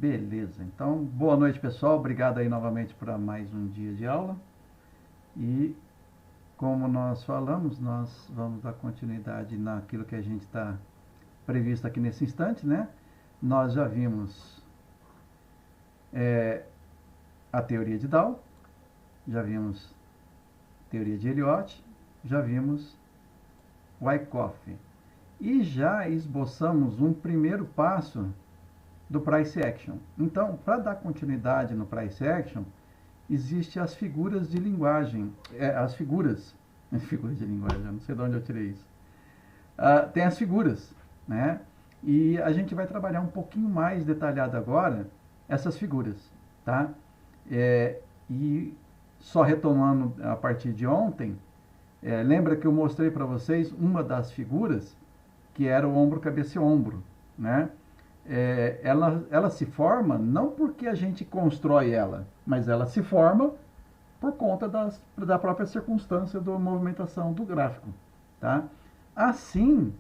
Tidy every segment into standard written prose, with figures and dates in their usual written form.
Beleza, então boa noite pessoal, obrigado aí novamente por mais um dia de aula e como nós falamos, nós vamos dar continuidade naquilo que a gente está previsto aqui nesse instante, né? Nós já vimos a teoria de Dow, já vimos teoria de Elliott, já vimos Wyckoff e já esboçamos um primeiro passo do Price Action. Então, para dar continuidade no Price Action, existem as figuras de linguagem, figuras de linguagem, eu não sei de onde eu tirei isso. Tem as figuras, né? E a gente vai trabalhar um pouquinho mais detalhado agora essas figuras, tá? E só retomando a partir de ontem, lembra que eu mostrei para vocês uma das figuras que era o ombro, cabeça e ombro, né? Ela se forma não porque a gente constrói ela, mas ela se forma por conta da própria circunstância da movimentação do gráfico, tá? Assim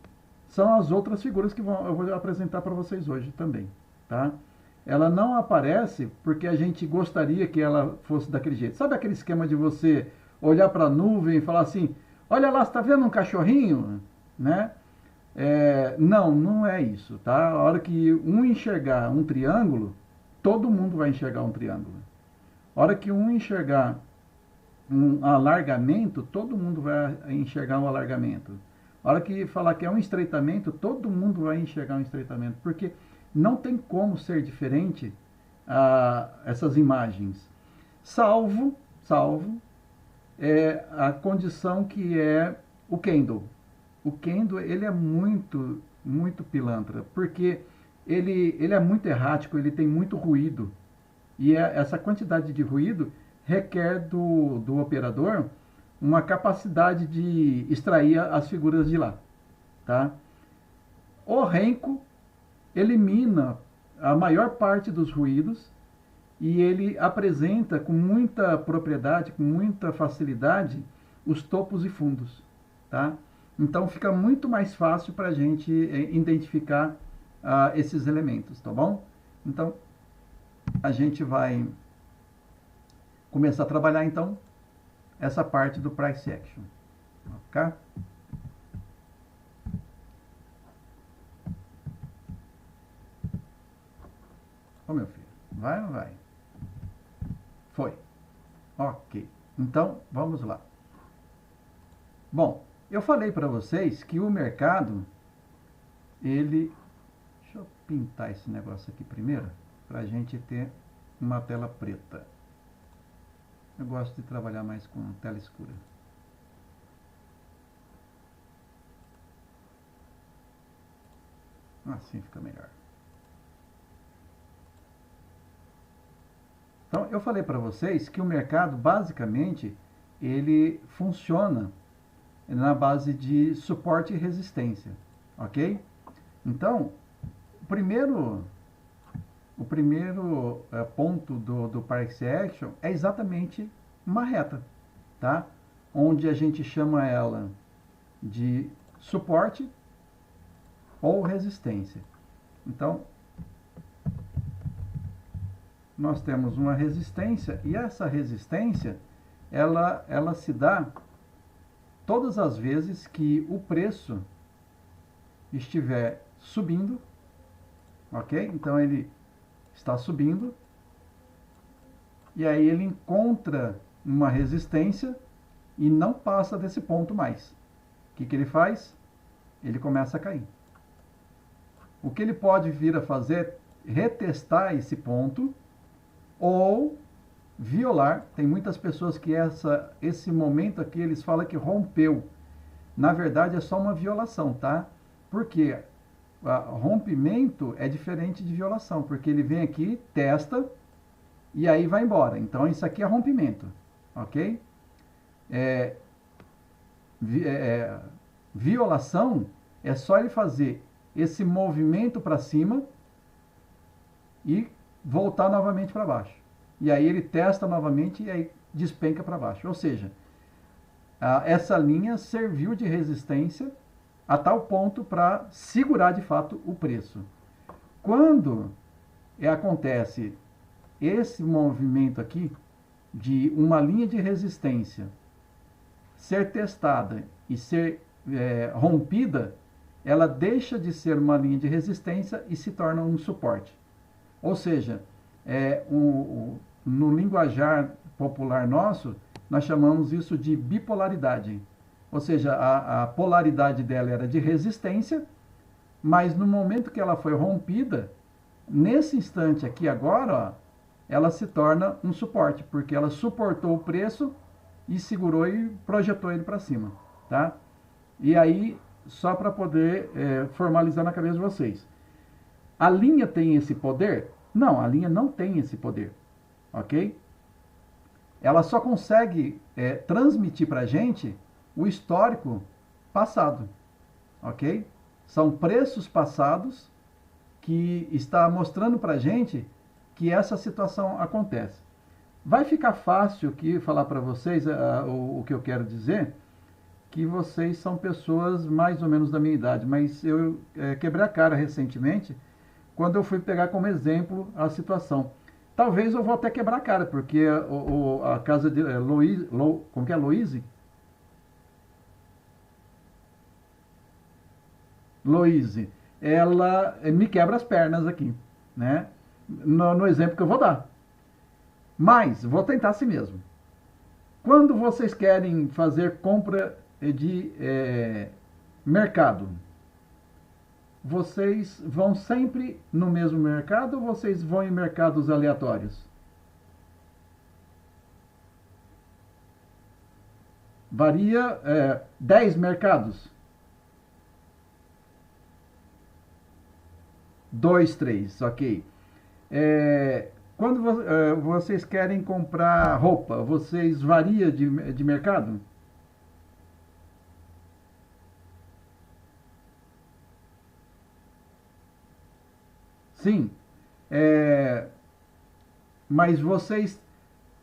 são as outras figuras que eu vou apresentar para vocês hoje também, tá? Ela não aparece porque a gente gostaria que ela fosse daquele jeito. Sabe aquele esquema de você olhar para a nuvem e falar assim, olha lá, você está vendo um cachorrinho, né? Não é isso, tá? A hora que um enxergar um triângulo, todo mundo vai enxergar um triângulo. A hora que um enxergar um alargamento, todo mundo vai enxergar um alargamento. A hora que falar que é um estreitamento, todo mundo vai enxergar um estreitamento, porque não tem como ser diferente essas imagens, salvo a condição que é o candle. O candle, ele é muito pilantra, porque ele é muito errático, ele tem muito ruído. E essa quantidade de ruído requer do operador uma capacidade de extrair as figuras de lá, tá? O Renko elimina a maior parte dos ruídos e ele apresenta com muita propriedade, com muita facilidade, os topos e fundos, tá? Então fica muito mais fácil para a gente identificar esses elementos, tá bom? Então a gente vai começar a trabalhar então essa parte do Price Action, ok? Ô meu filho, vai ou não vai? Foi. Ok. Então vamos lá. Bom, eu falei para vocês que o mercado, deixa eu pintar esse negócio aqui primeiro, para a gente ter uma tela preta. Eu gosto de trabalhar mais com tela escura. Assim fica melhor. Então, eu falei para vocês que o mercado, basicamente, ele funciona na base de suporte e resistência, ok? Então, o primeiro ponto do Price Action é exatamente uma reta, tá? Onde a gente chama ela de suporte ou resistência. Então, nós temos uma resistência e essa resistência ela se dá todas as vezes que o preço estiver subindo, ok? Então ele está subindo e aí ele encontra uma resistência e não passa desse ponto mais. O que ele faz? Ele começa a cair. O que ele pode vir a fazer é retestar esse ponto ou violar. Tem muitas pessoas que esse momento aqui eles falam que rompeu. Na verdade é só uma violação, tá? Porque rompimento é diferente de violação, porque ele vem aqui, testa e aí vai embora. Então isso aqui é rompimento, ok? Violação é só ele fazer esse movimento para cima e voltar novamente para baixo. E aí ele testa novamente e aí despenca para baixo. Ou seja, essa linha serviu de resistência a tal ponto para segurar de fato o preço. Quando acontece esse movimento aqui de uma linha de resistência ser testada e ser rompida, ela deixa de ser uma linha de resistência e se torna um suporte. Ou seja, no linguajar popular nosso, nós chamamos isso de bipolaridade. Ou seja, a polaridade dela era de resistência, mas no momento que ela foi rompida, nesse instante aqui agora, ó, ela se torna um suporte, porque ela suportou o preço e segurou e projetou ele para cima, tá? E aí, só para poder formalizar na cabeça de vocês. A linha tem esse poder? Não, a linha não tem esse poder, ok? Ela só consegue transmitir para a gente o histórico passado, ok? São preços passados que está mostrando para a gente que essa situação acontece. Vai ficar fácil aqui falar para vocês o que eu quero dizer, que vocês são pessoas mais ou menos da minha idade, mas eu quebrei a cara recentemente quando eu fui pegar como exemplo a situação. Talvez eu vou até quebrar a cara, porque a casa de como que é, Louise, ela me quebra as pernas aqui, né? No exemplo que eu vou dar. Mas, vou tentar assim mesmo. Quando vocês querem fazer compra de mercado, vocês vão sempre no mesmo mercado ou vocês vão em mercados aleatórios? Varia 10 mercados? 2, 3, ok. Quando vocês querem comprar roupa, vocês variam de mercado? Sim. Mas vocês,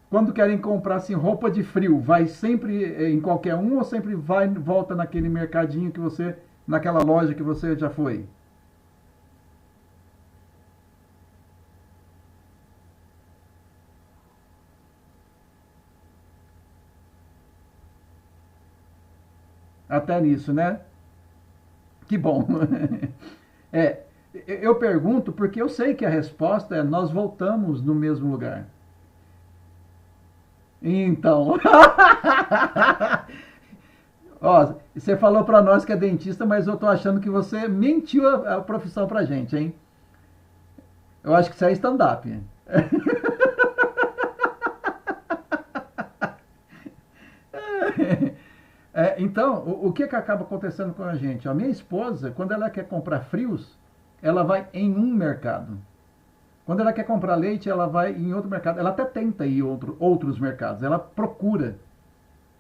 quando querem comprar assim, roupa de frio, vai sempre em qualquer um ou sempre volta naquele mercadinho que você, naquela loja que você já foi? Até nisso, né? Que bom. É, eu pergunto porque eu sei que a resposta é nós voltamos no mesmo lugar. Então, ó, você falou para nós que é dentista, mas eu tô achando que você mentiu a profissão pra gente, hein? Eu acho que isso é stand-up. Então, o que acaba acontecendo com a gente? A minha esposa, quando ela quer comprar frios, ela vai em um mercado. Quando ela quer comprar leite, ela vai em outro mercado. Ela até tenta ir em outros mercados, ela procura,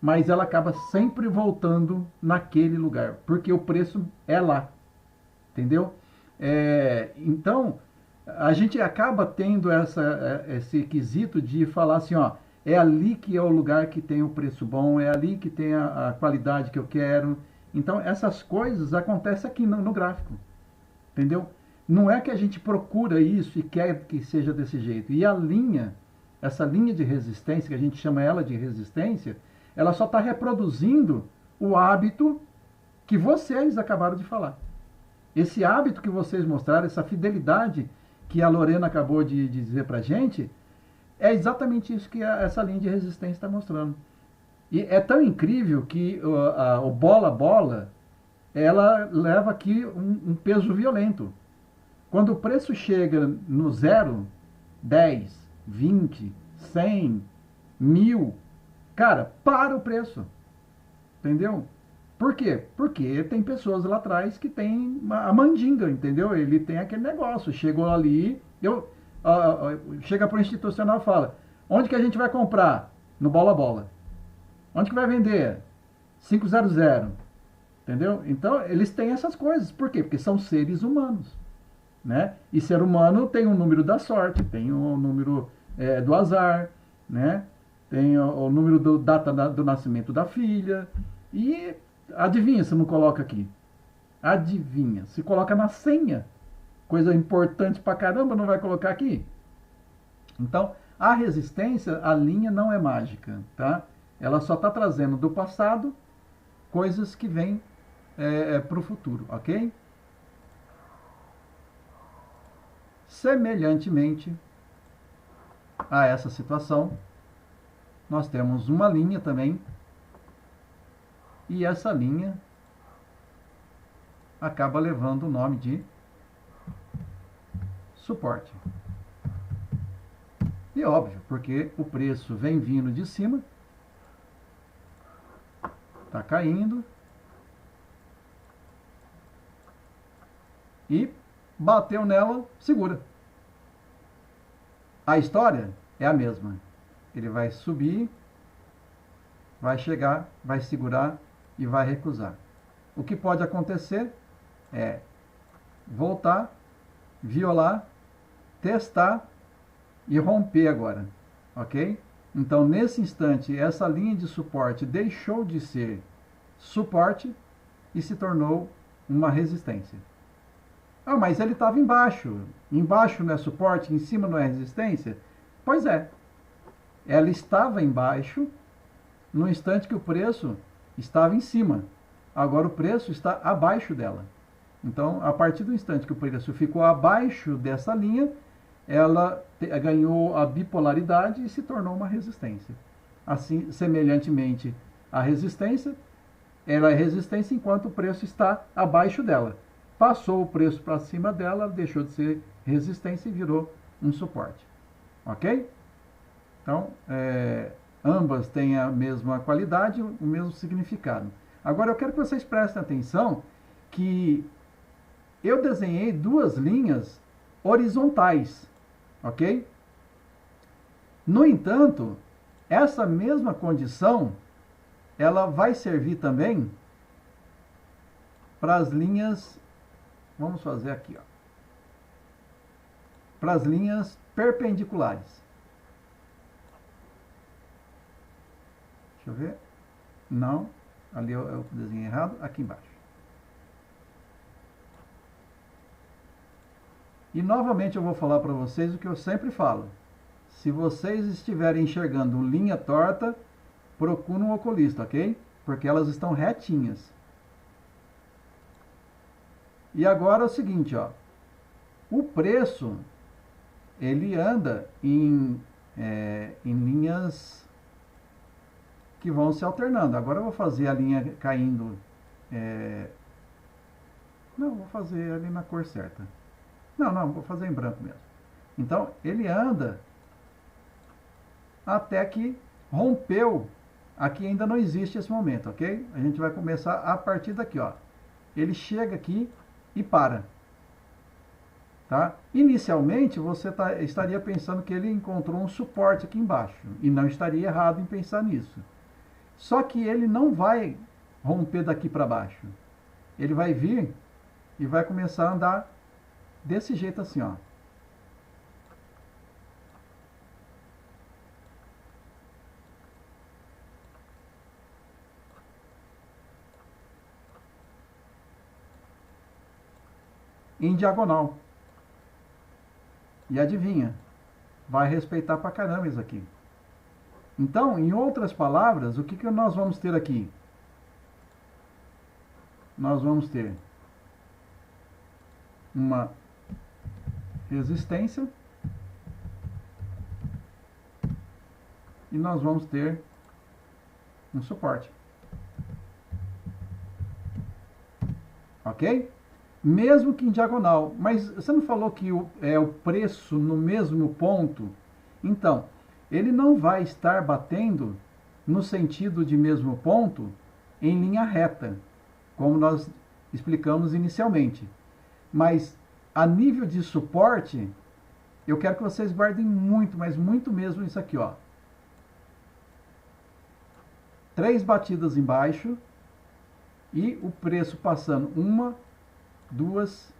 mas ela acaba sempre voltando naquele lugar, porque o preço é lá, entendeu? Então, a gente acaba tendo esse quesito de falar assim, ó, é ali que é o lugar que tem o preço bom, é ali que tem a qualidade que eu quero. Então, essas coisas acontecem aqui no gráfico, entendeu? Não é que a gente procura isso e quer que seja desse jeito. E a linha, essa linha de resistência, que a gente chama ela de resistência, ela só está reproduzindo o hábito que vocês acabaram de falar. Esse hábito que vocês mostraram, essa fidelidade que a Lorena acabou de dizer para a gente, é exatamente isso que essa linha de resistência está mostrando. E é tão incrível que o bola-bola, ela leva aqui um peso violento. Quando o preço chega no 0, 10, 20, 100, 1000, cara, para o preço. Entendeu? Por quê? Porque tem pessoas lá atrás que tem a mandinga, entendeu? Ele tem aquele negócio. Chegou ali, chega para o institucional e fala: onde que a gente vai comprar? No bola-bola. Onde que vai vender? 500. Entendeu? Então, eles têm essas coisas. Por quê? Porque são seres humanos. Né? E ser humano tem o número da sorte, tem o número do azar, né? Tem o número data do nascimento da filha. E adivinha se não coloca aqui? Adivinha, se coloca na senha. coisa importante pra caramba, não vai colocar aqui? Então, a resistência, a linha não é mágica, tá? Ela só está trazendo do passado coisas que vêm para o futuro, ok? Semelhantemente a essa situação, nós temos uma linha também, e essa linha acaba levando o nome de suporte. E óbvio, porque o preço vem vindo de cima, está caindo, e bateu nela, segura. A história é a mesma. Ele vai subir, vai chegar, vai segurar e vai recusar. O que pode acontecer é voltar, violar, testar e romper agora, ok? Então, nesse instante, essa linha de suporte deixou de ser suporte e se tornou uma resistência. Ah, mas ele estava embaixo. Embaixo não é suporte, em cima não é resistência? Pois é. Ela estava embaixo no instante que o preço estava em cima. Agora o preço está abaixo dela. Então, a partir do instante que o preço ficou abaixo dessa linha, ela ganhou a bipolaridade e se tornou uma resistência. Assim, semelhantemente, a resistência, ela é resistência enquanto o preço está abaixo dela. Passou o preço para cima dela, deixou de ser resistência e virou um suporte. Ok? Então, ambas têm a mesma qualidade, o mesmo significado. Agora, eu quero que vocês prestem atenção que eu desenhei duas linhas horizontais, ok? No entanto, essa mesma condição, ela vai servir também para as linhas, vamos fazer aqui, ó, para as linhas perpendiculares. Deixa eu ver. Não, ali eu desenhei errado, aqui embaixo. E novamente eu vou falar para vocês o que eu sempre falo. Se vocês estiverem enxergando linha torta, procure um oculista, ok? Porque elas estão retinhas. E agora é o seguinte, ó. O preço, ele anda em linhas que vão se alternando. Agora eu vou fazer a linha caindo... Não, vou fazer ali na cor certa. Não, vou fazer em branco mesmo. Então, ele anda até que rompeu. Aqui ainda não existe esse momento, ok? A gente vai começar a partir daqui, ó. Ele chega aqui e para. Tá? Inicialmente, você estaria pensando que ele encontrou um suporte aqui embaixo. E não estaria errado em pensar nisso. Só que ele não vai romper daqui para baixo. Ele vai vir e vai começar a andar desse jeito assim, ó. Em diagonal. E adivinha? Vai respeitar pra caramba isso aqui. Então, em outras palavras, o que nós vamos ter aqui? Nós vamos ter uma resistência e nós vamos ter um suporte. Ok? Mesmo que em diagonal. Mas você não falou que o preço no mesmo ponto? Então, ele não vai estar batendo no sentido de mesmo ponto em linha reta, como nós explicamos inicialmente. Mas a nível de suporte, eu quero que vocês guardem muito, mas muito mesmo isso aqui, ó. 3 batidas embaixo e o preço passando 1, 2,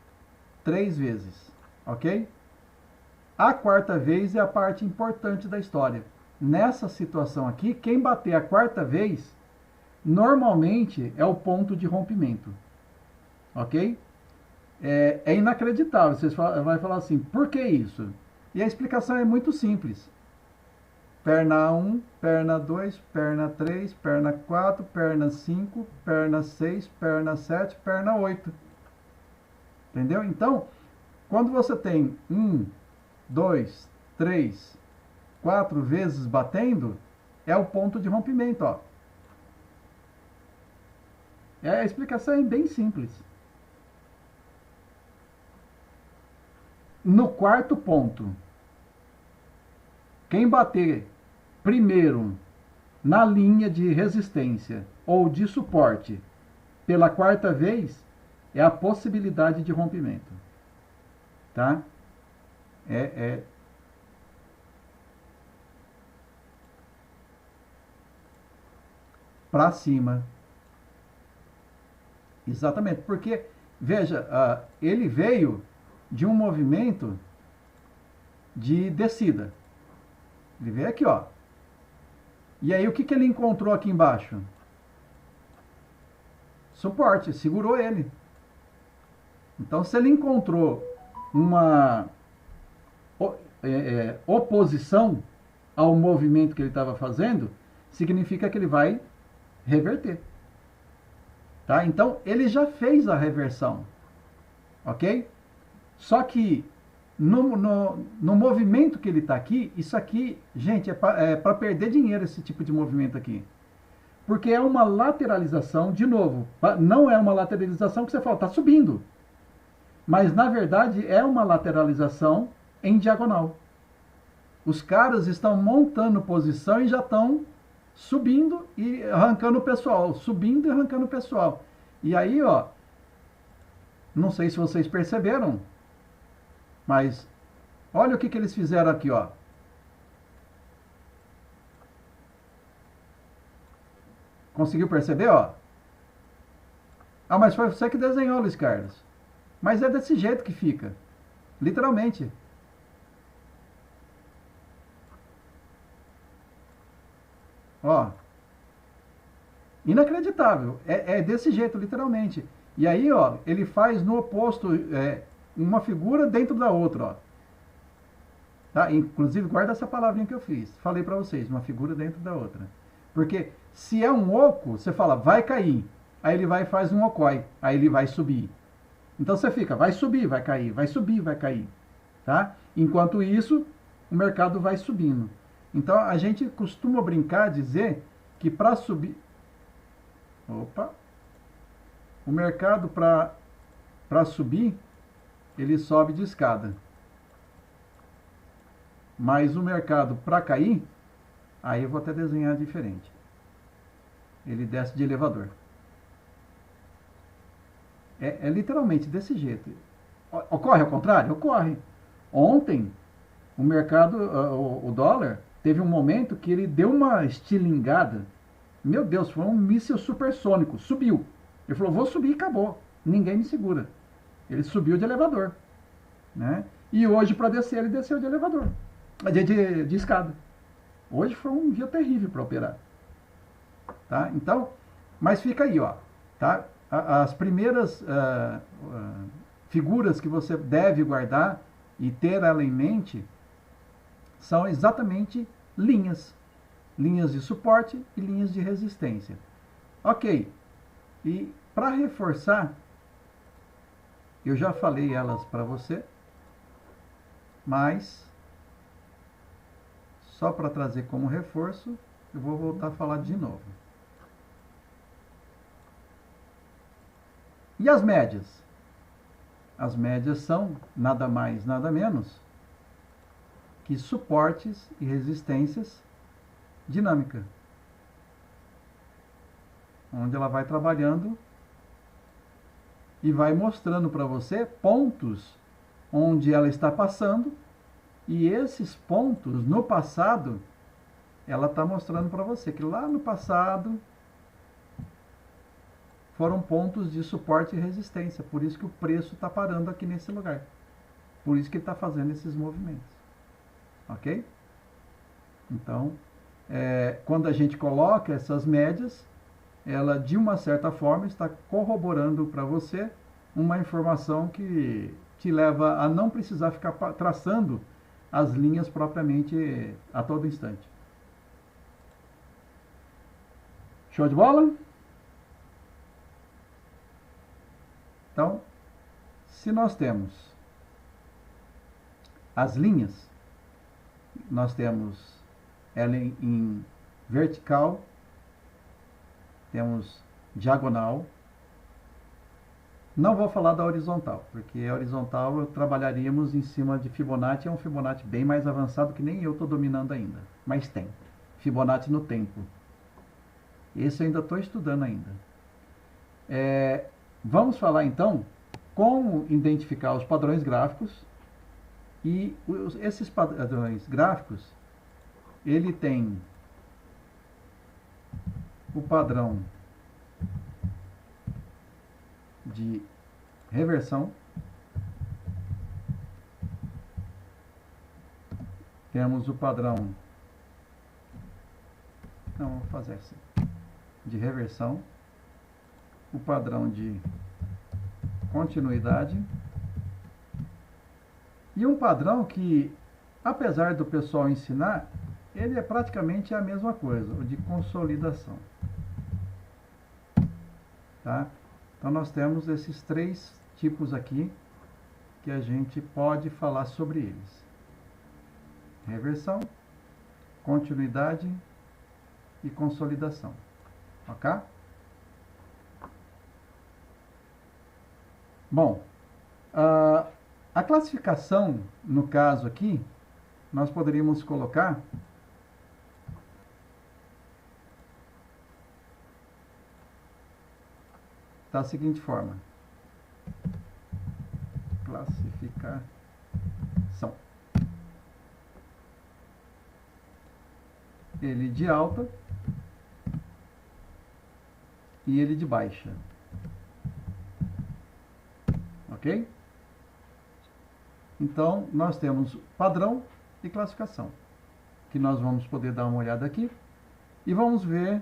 3 vezes, ok? A quarta vez é a parte importante da história. Nessa situação aqui, quem bater a quarta vez, normalmente é o ponto de rompimento, ok? é inacreditável. Você vai falar assim, por que isso? E a explicação é muito simples. Perna 1, perna 2, perna 3, perna 4, perna 5, perna 6, perna 7, perna 8. Entendeu? Então, quando você tem 1, 2, 3, 4 vezes batendo, é o ponto de rompimento. Ó. A explicação é bem simples. No quarto ponto, quem bater primeiro na linha de resistência ou de suporte pela quarta vez é a possibilidade de rompimento. Tá? É para cima. Exatamente, porque, veja, ele veio de um movimento de descida. Ele veio aqui, ó. E aí o que ele encontrou aqui embaixo? Suporte, segurou ele. Então, se ele encontrou uma oposição ao movimento que ele estava fazendo, significa que ele vai reverter. Tá? Então, ele já fez a reversão. Ok? Só que no movimento que ele está aqui, isso aqui, gente, é para perder dinheiro esse tipo de movimento aqui. Porque é uma lateralização, de novo, não é uma lateralização que você fala, está subindo. Mas, na verdade, é uma lateralização em diagonal. Os caras estão montando posição e já estão subindo e arrancando o pessoal. Subindo e arrancando o pessoal. E aí, ó, não sei se vocês perceberam, mas olha o que eles fizeram aqui, ó. Conseguiu perceber, ó? Ah, mas foi você que desenhou, Luiz Carlos. Mas é desse jeito que fica. Literalmente. Ó. Inacreditável. É desse jeito, literalmente. E aí, ó, ele faz no oposto uma figura dentro da outra, ó. Tá? Inclusive, guarda essa palavrinha que eu fiz. Falei para vocês, uma figura dentro da outra. Porque se é um oco, você fala, vai cair. Aí ele vai e faz um ocói. Aí ele vai subir. Então você fica, vai subir, vai cair, vai subir, vai cair. Tá? Enquanto isso, o mercado vai subindo. Então a gente costuma brincar, dizer que para subir... Opa! O mercado para subir, ele sobe de escada. Mas o mercado para cair, aí eu vou até desenhar diferente. Ele desce de elevador. É literalmente desse jeito. Ocorre ao contrário? Ocorre. Ontem, o mercado, o dólar, teve um momento que ele deu uma estilingada. Meu Deus, foi um míssil supersônico. Subiu. Ele falou, vou subir e acabou. Ninguém me segura. Ele subiu de elevador. Né? E hoje, para descer, ele desceu de elevador. De escada. Hoje foi um dia terrível para operar. Tá? Então, mas fica aí, ó. Tá? As primeiras figuras que você deve guardar e ter ela em mente são exatamente linhas. Linhas de suporte e linhas de resistência. Ok. E para reforçar, eu já falei elas para você, mas só para trazer como reforço, eu vou voltar a falar de novo. E as médias? As médias são nada mais, nada menos que suportes e resistências dinâmica, onde ela vai trabalhando e vai mostrando para você pontos onde ela está passando, e esses pontos no passado ela está mostrando para você que lá no passado foram pontos de suporte e resistência, por isso que o preço está parando aqui nesse lugar, por isso que ele está fazendo esses movimentos, ok? Então, quando a gente coloca essas médias, ela de uma certa forma está corroborando para você uma informação que te leva a não precisar ficar traçando as linhas propriamente a todo instante. Show de bola? Então, se nós temos as linhas, nós temos ela em vertical, temos diagonal. Não vou falar da horizontal, porque a horizontal trabalharíamos em cima de Fibonacci, é um Fibonacci bem mais avançado que nem eu estou dominando ainda, mas tem. Fibonacci no tempo. Esse eu ainda estou estudando ainda. Vamos falar então como identificar os padrões gráficos. E esses padrões gráficos, ele tem o padrão de reversão, temos o padrão, não, vou fazer assim, de reversão, o padrão de continuidade e um padrão que, apesar do pessoal ensinar, ele é praticamente a mesma coisa, o de consolidação. Tá? Então nós temos esses três tipos aqui que a gente pode falar sobre eles: reversão, continuidade e consolidação. Ok? Bom, a classificação, no caso aqui, nós poderíamos colocar da seguinte forma: classificação. Ele de alta e ele de baixa. Ok? Então, nós temos padrão e classificação, que nós vamos poder dar uma olhada aqui e vamos ver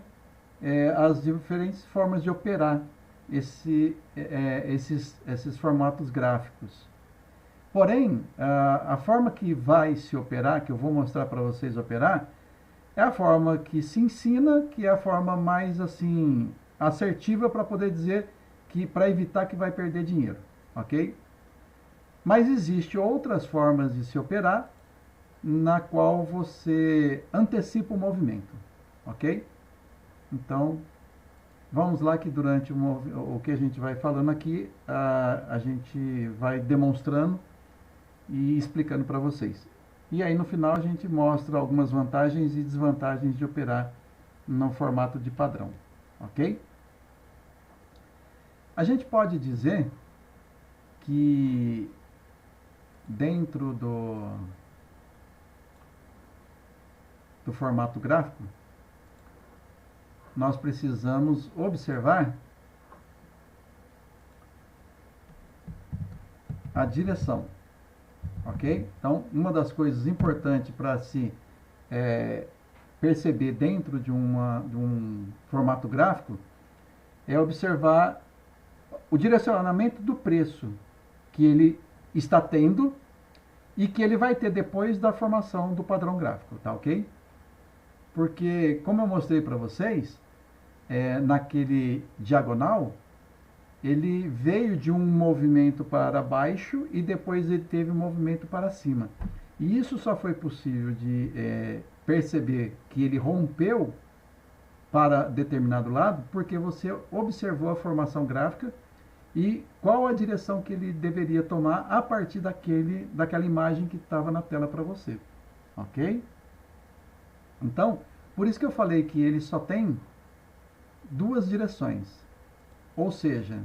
as diferentes formas de operar esses formatos gráficos. Porém, a forma que vai se operar, que eu vou mostrar para vocês operar, é a forma que se ensina, que é a forma mais assim assertiva para poder dizer que, para evitar que vai perder dinheiro, ok? Mas existe outras formas de se operar na qual você antecipa o movimento, ok? Então, vamos lá que durante o que a gente vai falando aqui, a gente vai demonstrando e explicando para vocês. E aí no final a gente mostra algumas vantagens e desvantagens de operar no formato de padrão, ok? A gente pode dizer que dentro do formato gráfico, nós precisamos observar a direção, ok? Então, uma das coisas importantes para se perceber dentro de um formato gráfico é observar o direcionamento do preço que ele está tendo e que ele vai ter depois da formação do padrão gráfico, tá ok? Porque, como eu mostrei para vocês, naquele diagonal, ele veio de um movimento para baixo e depois ele teve um movimento para cima. E isso só foi possível de perceber que ele rompeu para determinado lado porque você observou a formação gráfica e qual a direção que ele deveria tomar a partir daquela imagem que estava na tela para você, ok? Então, por isso que eu falei que ele só tem duas direções, ou seja,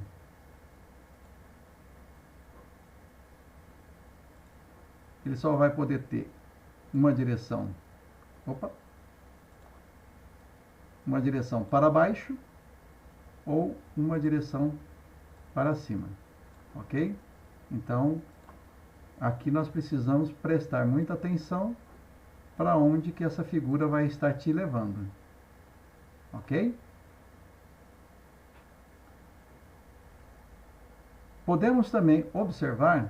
ele só vai poder ter uma direção, uma direção para baixo ou uma direção para cima, ok? Então, aqui nós precisamos prestar muita atenção para onde que essa figura vai estar te levando, ok? podemos também observar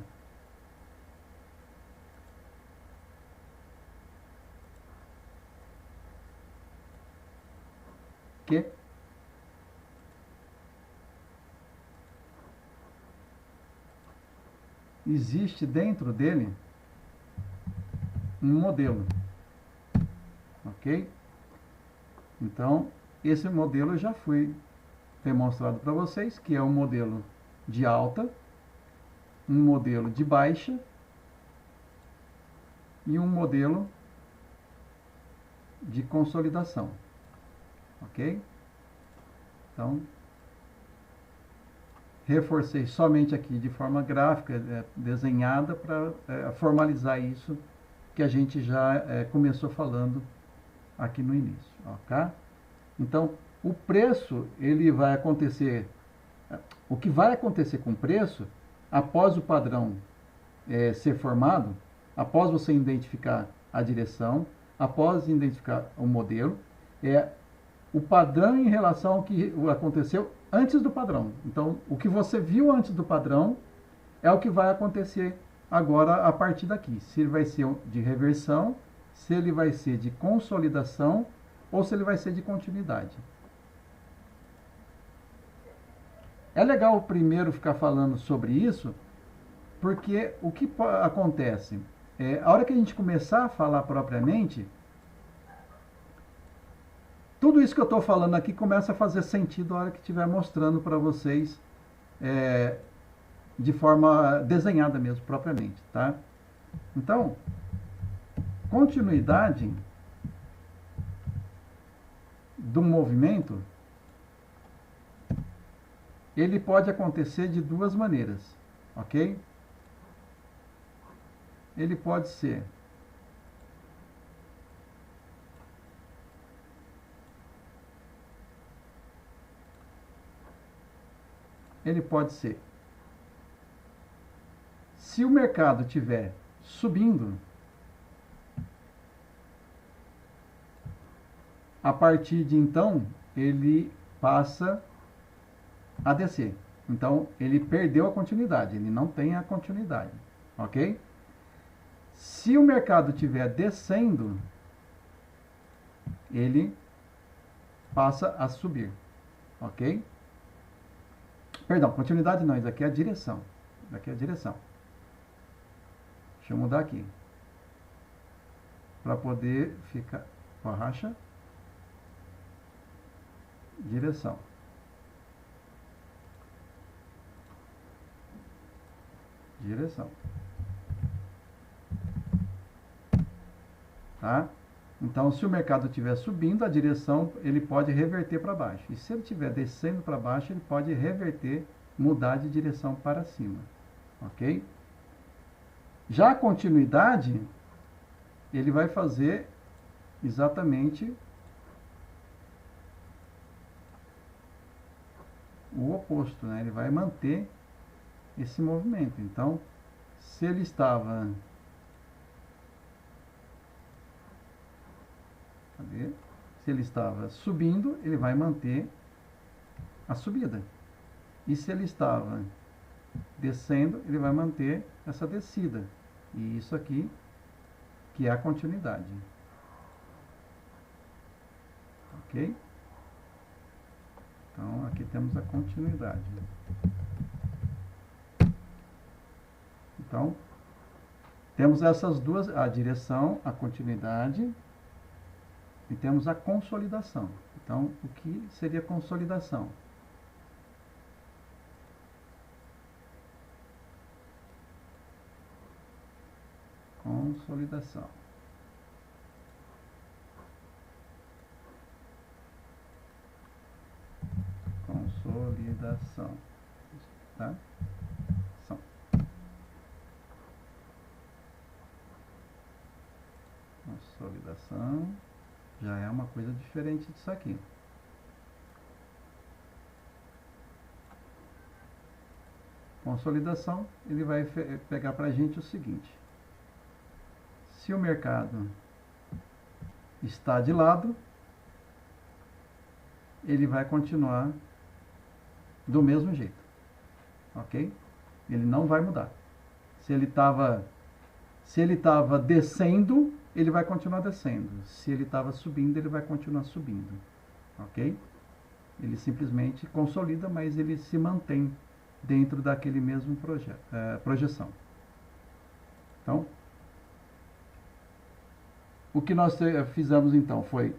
que existe dentro dele um modelo, ok? Então, esse modelo já foi demonstrado para vocês, que é um modelo de alta, um modelo de baixa e um modelo de consolidação, ok? Então, reforcei somente aqui de forma gráfica, desenhada, para formalizar isso que a gente já começou falando aqui no início, ok? Então, o preço, ele vai acontecer, o que vai acontecer com o preço, após o padrão ser formado, após você identificar a direção, após identificar o modelo, é o padrão em relação ao que aconteceu antes do padrão. Então, o que você viu antes do padrão é o que vai acontecer agora a partir daqui. Se ele vai ser de reversão, se ele vai ser de consolidação ou se ele vai ser de continuidade. É legal primeiro ficar falando sobre isso, porque o que acontece? A hora que a gente começar a falar propriamente, tudo isso que eu estou falando aqui começa a fazer sentido na hora que estiver mostrando para vocês de forma desenhada mesmo, propriamente, tá? Então, continuidade do movimento, ele pode acontecer de duas maneiras, ok? Ele pode ser se o mercado estiver subindo, a partir de então ele passa a descer. Então ele perdeu a continuidade, ele não tem a continuidade, ok? Se o mercado estiver descendo, ele passa a subir, ok? Perdão, continuidade não, isso aqui é a direção. Isso aqui é a direção. Deixa eu mudar aqui. Para poder ficar... Borracha. Direção. Direção. Tá? Então, se o mercado estiver subindo, a direção ele pode reverter para baixo. E se ele estiver descendo para baixo, ele pode reverter, mudar de direção para cima. Ok? Já a continuidade, ele vai fazer exatamente o oposto, né? Ele vai manter esse movimento. Então, se ele estava... Se ele estava subindo, ele vai manter a subida. E se ele estava descendo, ele vai manter essa descida. E isso aqui, que é a continuidade. Ok? Então, aqui temos a continuidade. Então, temos essas duas, a direção, a continuidade, e temos a consolidação. Então, o que seria consolidação? Consolidação. Consolidação. Tá? Consolidação. Já é uma coisa diferente disso aqui. Consolidação, ele vai pegar para a gente o seguinte. Se o mercado está de lado, ele vai continuar do mesmo jeito. Ok? Ele não vai mudar. Se ele estava descendo, ele vai continuar descendo. Se ele estava subindo, ele vai continuar subindo. Ok? Ele simplesmente consolida, mas ele se mantém dentro daquele mesmo projeção. Então, o que nós fizemos então foi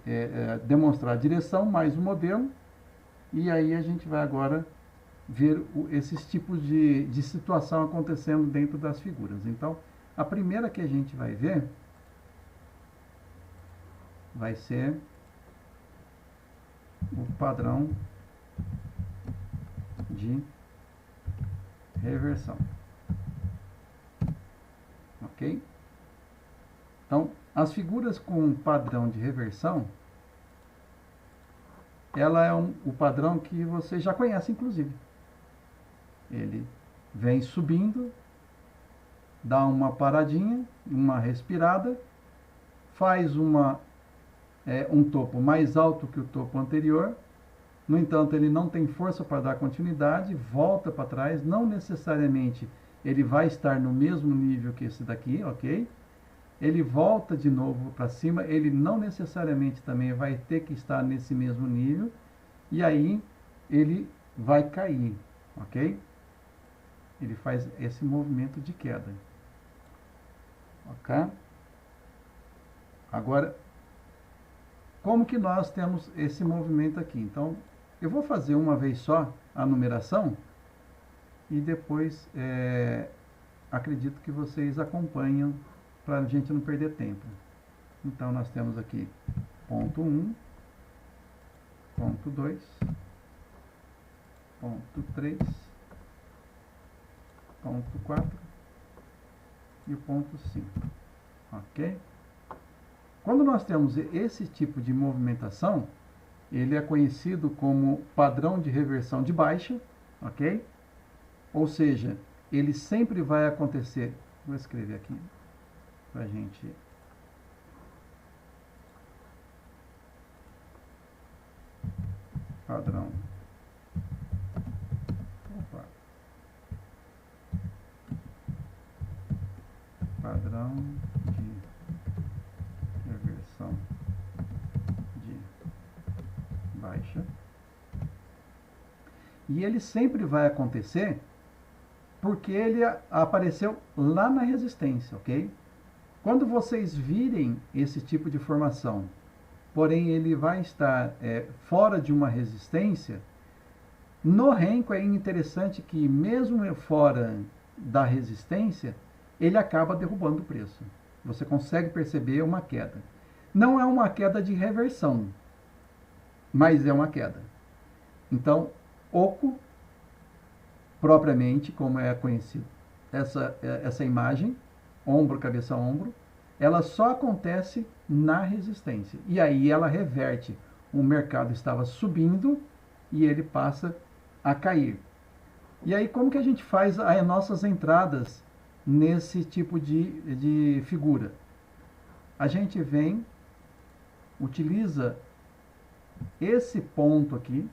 demonstrar a direção mais o modelo, e aí a gente vai agora ver esses tipos de situação acontecendo dentro das figuras. Então, a primeira que a gente vai ver vai ser o padrão de reversão. Ok? Então, as figuras com padrão de reversão, ela é o padrão que você já conhece, inclusive. Ele vem subindo, dá uma paradinha, uma respirada, faz um topo mais alto que o topo anterior. No entanto, ele não tem força para dar continuidade, volta para trás. Não necessariamente ele vai estar no mesmo nível que esse daqui, ok? Ele volta de novo para cima, ele não necessariamente também vai ter que estar nesse mesmo nível, e aí ele vai cair, ok? Ele faz esse movimento de queda. Ok? Agora, como que nós temos esse movimento aqui? Então, eu vou fazer uma vez só a numeração e depois acredito que vocês acompanham para a gente não perder tempo. Então, nós temos aqui ponto 1, ponto 2, ponto 3, ponto 4 e o ponto 5. Ok? Quando nós temos esse tipo de movimentação, ele é conhecido como padrão de reversão de baixa, ok? Ou seja, ele sempre vai acontecer. Vou escrever aqui para a gente. Padrão. Opa. Padrão de reversão de baixa. E ele sempre vai acontecer porque ele apareceu lá na resistência, ok? Quando vocês virem esse tipo de formação, porém ele vai estar fora de uma resistência, no Renko é interessante que mesmo fora da resistência, ele acaba derrubando o preço. Você consegue perceber uma queda. Não é uma queda de reversão, mas é uma queda. Então, oco, propriamente, como é conhecido, essa imagem, ombro, cabeça, ombro, ela só acontece na resistência. E aí ela reverte. O mercado estava subindo e ele passa a cair. E aí como que a gente faz as nossas entradas nesse tipo de figura? A gente vem, utiliza esse ponto aqui,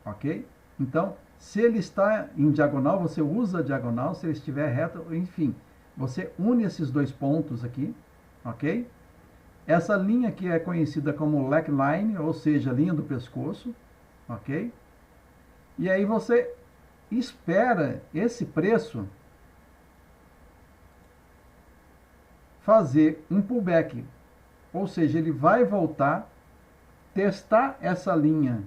ok? Então, se ele está em diagonal, você usa a diagonal. Se ele estiver reto, enfim, você une esses dois pontos aqui, ok? Essa linha aqui é conhecida como lackline, ou seja, linha do pescoço, ok? E aí você espera esse preço fazer um pullback, ou seja, ele vai voltar, testar essa linha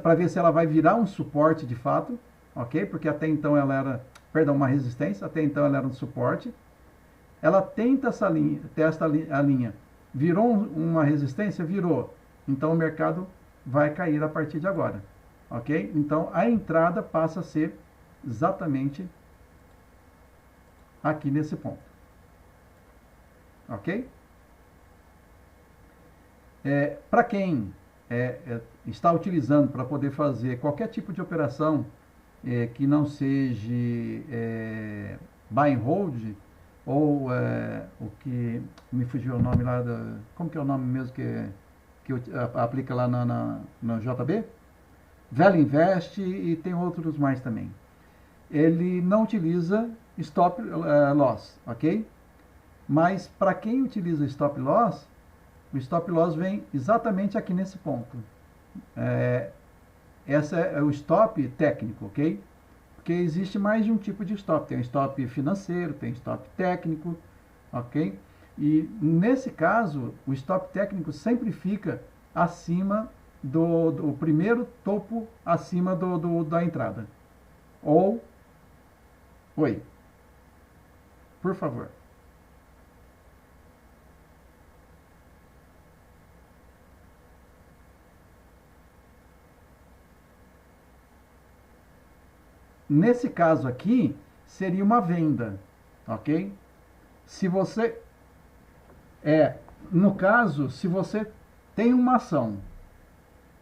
para ver se ela vai virar um suporte de fato, ok? Porque até então ela era, perdão, uma resistência, até então ela era um suporte. Ela tenta essa linha, testa a linha, virou uma resistência? Virou. Então o mercado vai cair a partir de agora, ok? Então a entrada passa a ser exatamente aqui nesse ponto, ok? Para quem está utilizando para poder fazer qualquer tipo de operação que não seja buy and hold, ou o que me fugiu o nome lá, como que é o nome mesmo que aplica lá no JB? Vela Invest e tem outros mais também. Ele não utiliza stop loss, ok? Mas para quem utiliza stop loss, o stop loss vem exatamente aqui nesse ponto. É, esse é o stop técnico, ok? Porque existe mais de um tipo de stop. Tem stop financeiro, tem stop técnico, ok? E nesse caso, o stop técnico sempre fica acima do primeiro topo acima da entrada. Ou, oi, por favor. Nesse caso aqui, seria uma venda, ok? Se você no caso, se você tem uma ação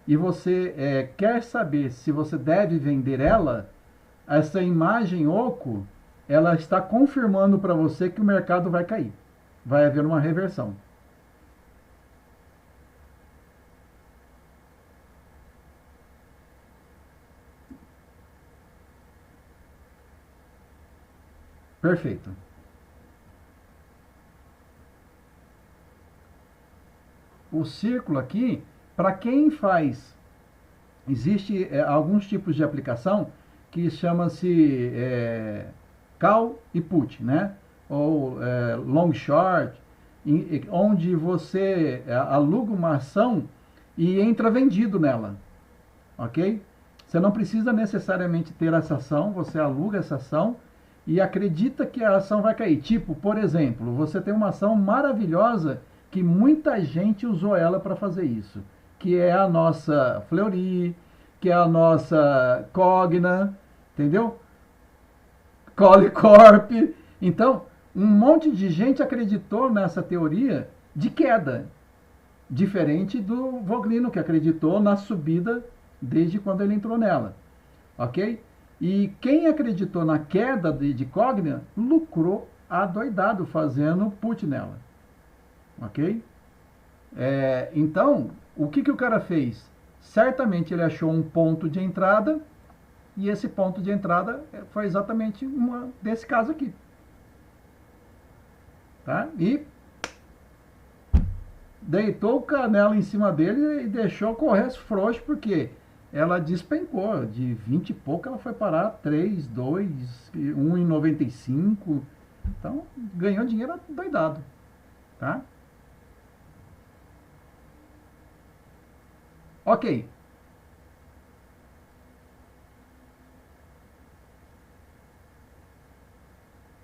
e você quer saber se você deve vender ela, essa imagem oco, ela está confirmando para você que o mercado vai cair. Vai haver uma reversão. Perfeito. O círculo aqui, para quem faz, existe alguns tipos de aplicação que chama-se call e put, né? Ou long short, onde você aluga uma ação e entra vendido nela, ok? Você não precisa necessariamente ter essa ação, você aluga essa ação e acredita que a ação vai cair. Tipo, por exemplo, você tem uma ação maravilhosa que muita gente usou ela para fazer isso, que é a nossa Fleury, que é a nossa Cogna, entendeu? Colicorp. Então, um monte de gente acreditou nessa teoria de queda, diferente do Voglino, que acreditou na subida desde quando ele entrou nela, ok? E quem acreditou na queda de Cogna lucrou adoidado fazendo put nela, ok? Então, o que o cara fez? Certamente ele achou um ponto de entrada e esse ponto de entrada foi exatamente uma desse caso aqui, tá? E deitou o canela em cima dele e deixou correr frouxo, porque ela despencou. De 20 e pouco, ela foi parar a 3, 2, 1,95. Então, ganhou dinheiro doidado, tá? Ok.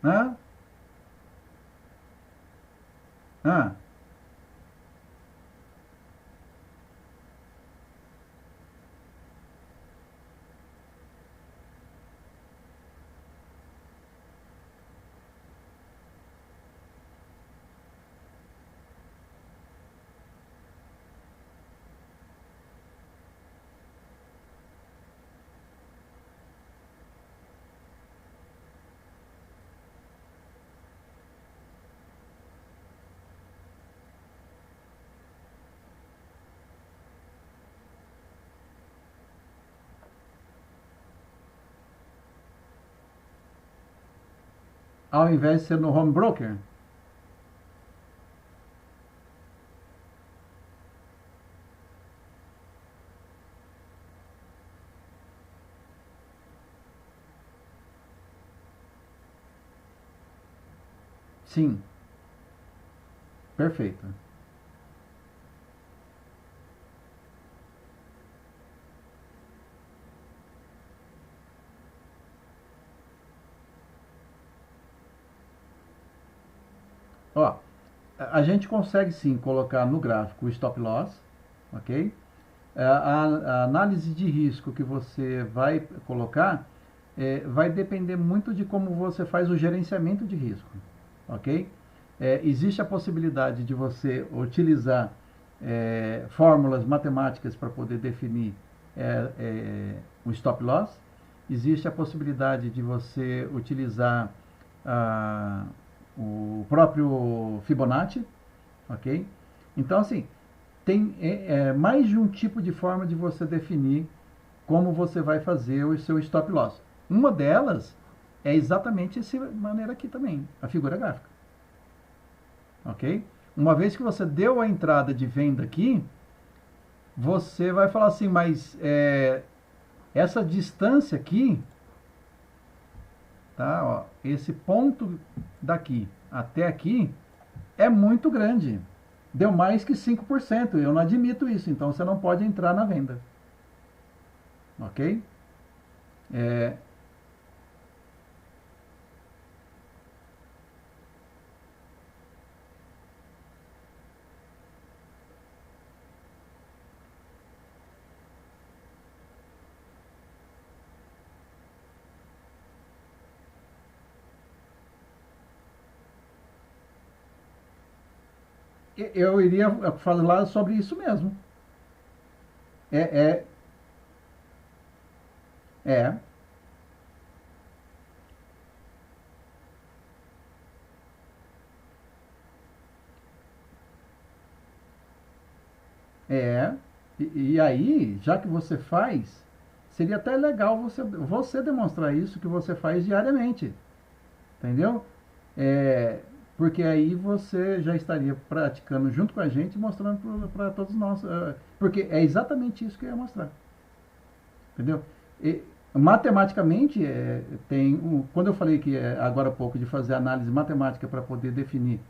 Hã? Hã? Ao invés de ser no home broker? Sim, perfeito. Ó, a gente consegue sim colocar no gráfico o stop loss, ok? A análise de risco que você vai colocar vai depender muito de como você faz o gerenciamento de risco, ok? Existe a possibilidade de você utilizar fórmulas matemáticas para poder definir o stop loss. Existe a possibilidade de você utilizar ah, o próprio Fibonacci, ok? Então, assim, tem mais de um tipo de forma de você definir como você vai fazer o seu stop loss. Uma delas é exatamente essa maneira aqui também, a figura gráfica. Ok? Uma vez que você deu a entrada de venda aqui, você vai falar assim, mas essa distância aqui, tá? Ó, esse ponto daqui até aqui é muito grande. Deu mais que 5%. Eu não admito isso, então você não pode entrar na venda. Ok? É, eu iria falar sobre isso mesmo. É, é, é, é. E aí, já que você faz, seria até legal você demonstrar isso que você faz diariamente. Entendeu? É, porque aí você já estaria praticando junto com a gente, mostrando para todos nós. Porque é exatamente isso que eu ia mostrar. Entendeu? E, matematicamente, quando eu falei que agora há pouco de fazer análise matemática para poder definir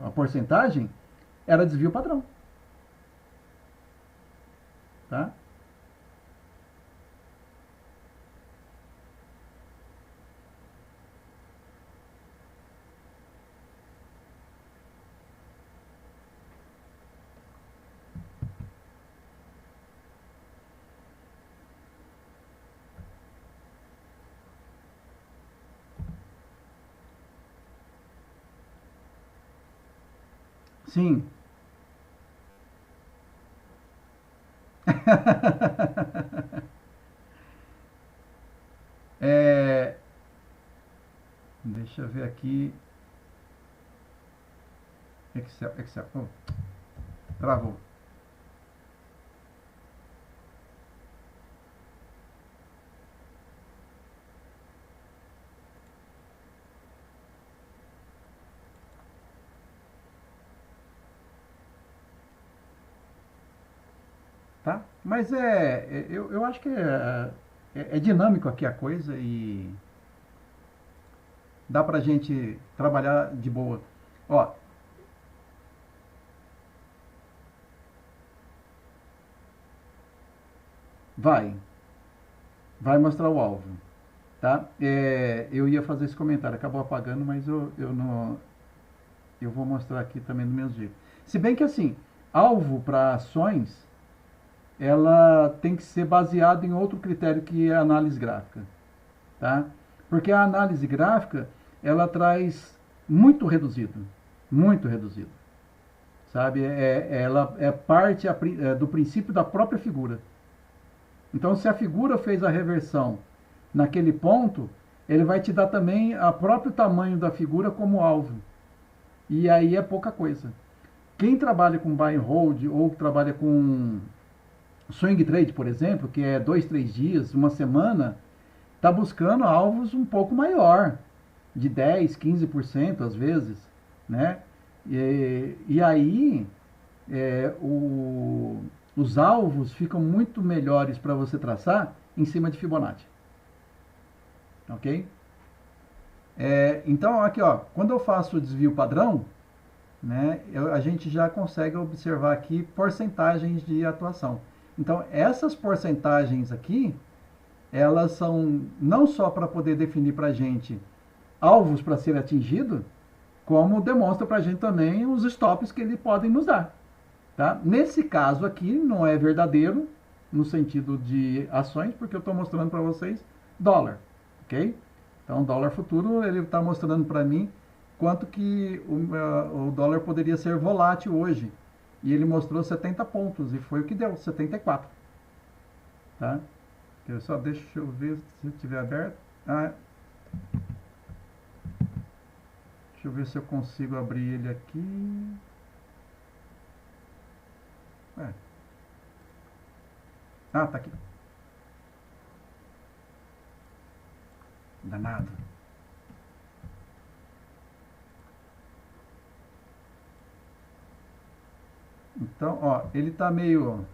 a porcentagem, era desvio padrão. Tá? Sim. É, deixa eu ver aqui. Excel, Excel. Oh, travou. Tá? Mas eu acho que é dinâmico aqui a coisa e dá pra gente trabalhar de boa. Ó, vai, vai mostrar o alvo, tá? Eu ia fazer esse comentário, acabou apagando, mas eu não, eu vou mostrar aqui também do mesmo jeito. Se bem que assim, alvo para ações, ela tem que ser baseada em outro critério que é a análise gráfica, tá? Porque a análise gráfica, ela traz muito reduzido, sabe? Ela é parte do princípio da própria figura. Então, se a figura fez a reversão naquele ponto, ele vai te dar também o próprio tamanho da figura como alvo. E aí é pouca coisa. Quem trabalha com buy and hold ou trabalha com swing trade, por exemplo, que é 2, 3 dias, uma semana, está buscando alvos um pouco maior, de 10, 15% às vezes, né? E aí os alvos ficam muito melhores para você traçar em cima de Fibonacci, ok? Então aqui, ó, quando eu faço o desvio padrão, né, a gente já consegue observar aqui porcentagens de atuação. Então essas porcentagens aqui, elas são não só para poder definir para a gente alvos para ser atingido, como demonstra para a gente também os stops que eles podem nos dar. Tá? Nesse caso aqui, não é verdadeiro, no sentido de ações, porque eu estou mostrando para vocês dólar. Ok? Então, o dólar futuro, ele está mostrando para mim quanto que o dólar poderia ser volátil hoje. E ele mostrou 70 pontos, e foi o que deu, 74. Tá? Deixa eu ver se eu tiver aberto. Deixa eu ver se eu consigo abrir ele aqui. Tá aqui. Danado. Então, ó, ele tá meio...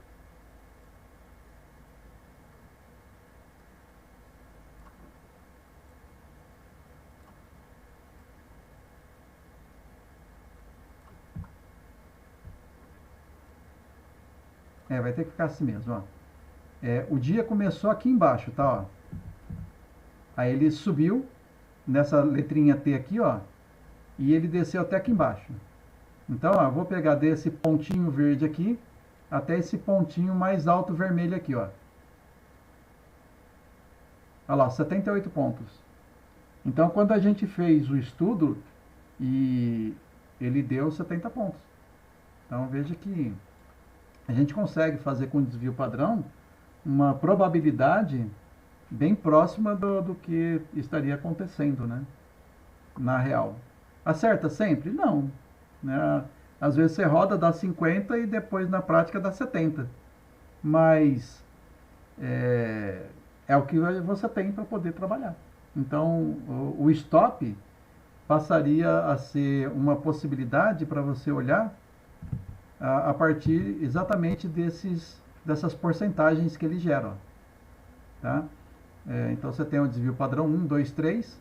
vai ter que ficar assim mesmo, ó. O dia começou aqui embaixo, tá, ó. Aí ele subiu nessa letrinha T aqui, ó, e ele desceu até aqui embaixo. Então, ó, eu vou pegar desse pontinho verde aqui até esse pontinho mais alto vermelho aqui, ó. Olha lá, 78 pontos. Então, quando a gente fez o estudo, e ele deu 70 pontos. Então, veja que a gente consegue fazer com desvio padrão uma probabilidade bem próxima do que estaria acontecendo, né? Na real. Acerta sempre? Não. Né? Às vezes você roda, dá 50 e depois na prática dá 70. Mas é o que você tem para poder trabalhar. Então, o stop passaria a ser uma possibilidade para você olhar a partir exatamente dessas porcentagens que ele gera. Tá? Então você tem o desvio padrão 1, 2, 3.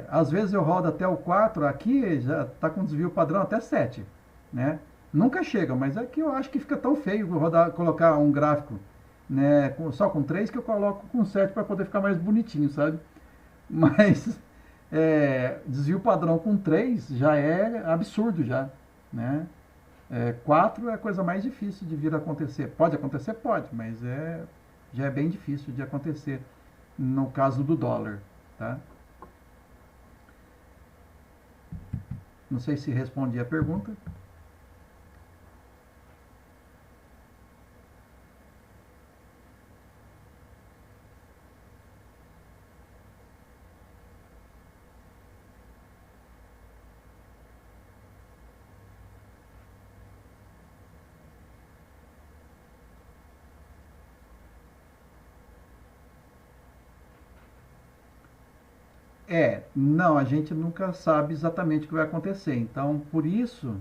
Às vezes eu rodo até o 4, aqui já está com desvio padrão até 7. Né? Nunca chega, mas é que eu acho que fica tão feio colocar um gráfico, né, só com 3 que eu coloco com 7 para poder ficar mais bonitinho, sabe? Mas desvio padrão com 3 já é absurdo já, né? 4 é a coisa mais difícil de vir a acontecer. Pode acontecer? Pode, mas já é bem difícil de acontecer no caso do dólar, tá? Não sei se respondi a pergunta. Não, a gente nunca sabe exatamente o que vai acontecer. Então, por isso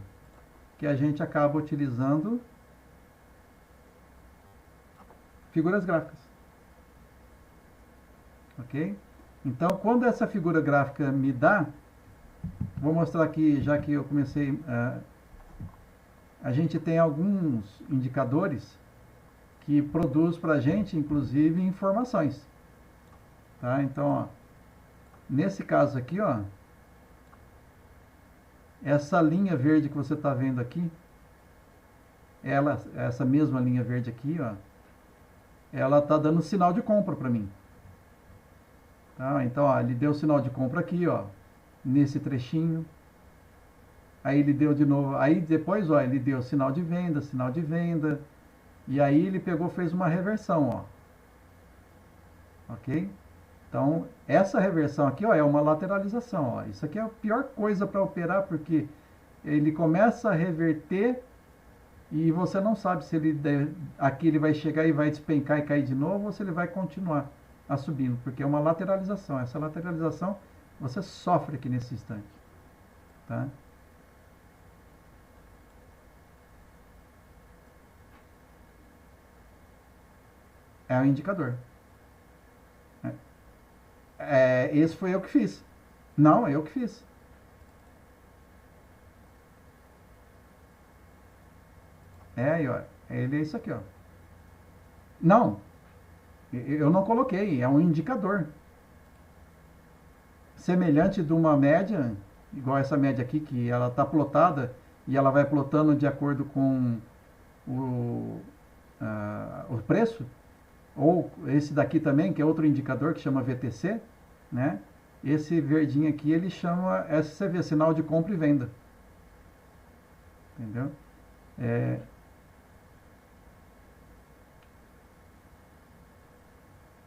que a gente acaba utilizando figuras gráficas. Ok? Então, quando essa figura gráfica me dá, vou mostrar aqui, já que eu comecei, a gente tem alguns indicadores que produz para a gente, inclusive, informações. Tá? Então, ó, nesse caso aqui, ó, essa linha verde que você está vendo aqui, essa mesma linha verde aqui, ó, ela está dando sinal de compra para mim. Tá? Então, ó, ele deu sinal de compra aqui, ó, nesse trechinho. Aí ele deu de novo, aí depois, ó, ele deu sinal de venda, e aí ele pegou, fez uma reversão, ó. Ok? Então, essa reversão aqui, ó, é uma lateralização, ó. Isso aqui é a pior coisa para operar, porque ele começa a reverter e você não sabe se aqui ele vai chegar e vai despencar e cair de novo, ou se ele vai continuar a subindo, porque é uma lateralização. Essa lateralização você sofre aqui nesse instante, tá? É o indicador. Esse foi eu que fiz. Não, eu que fiz. Aí, ó. Ele é isso aqui, ó. Não, eu não coloquei. É um indicador. Semelhante de uma média, igual essa média aqui, que ela está plotada e ela vai plotando de acordo com o preço. Ou esse daqui também, que é outro indicador que chama VTC, né? Esse verdinho aqui ele chama SCV, sinal de compra e venda. Entendeu?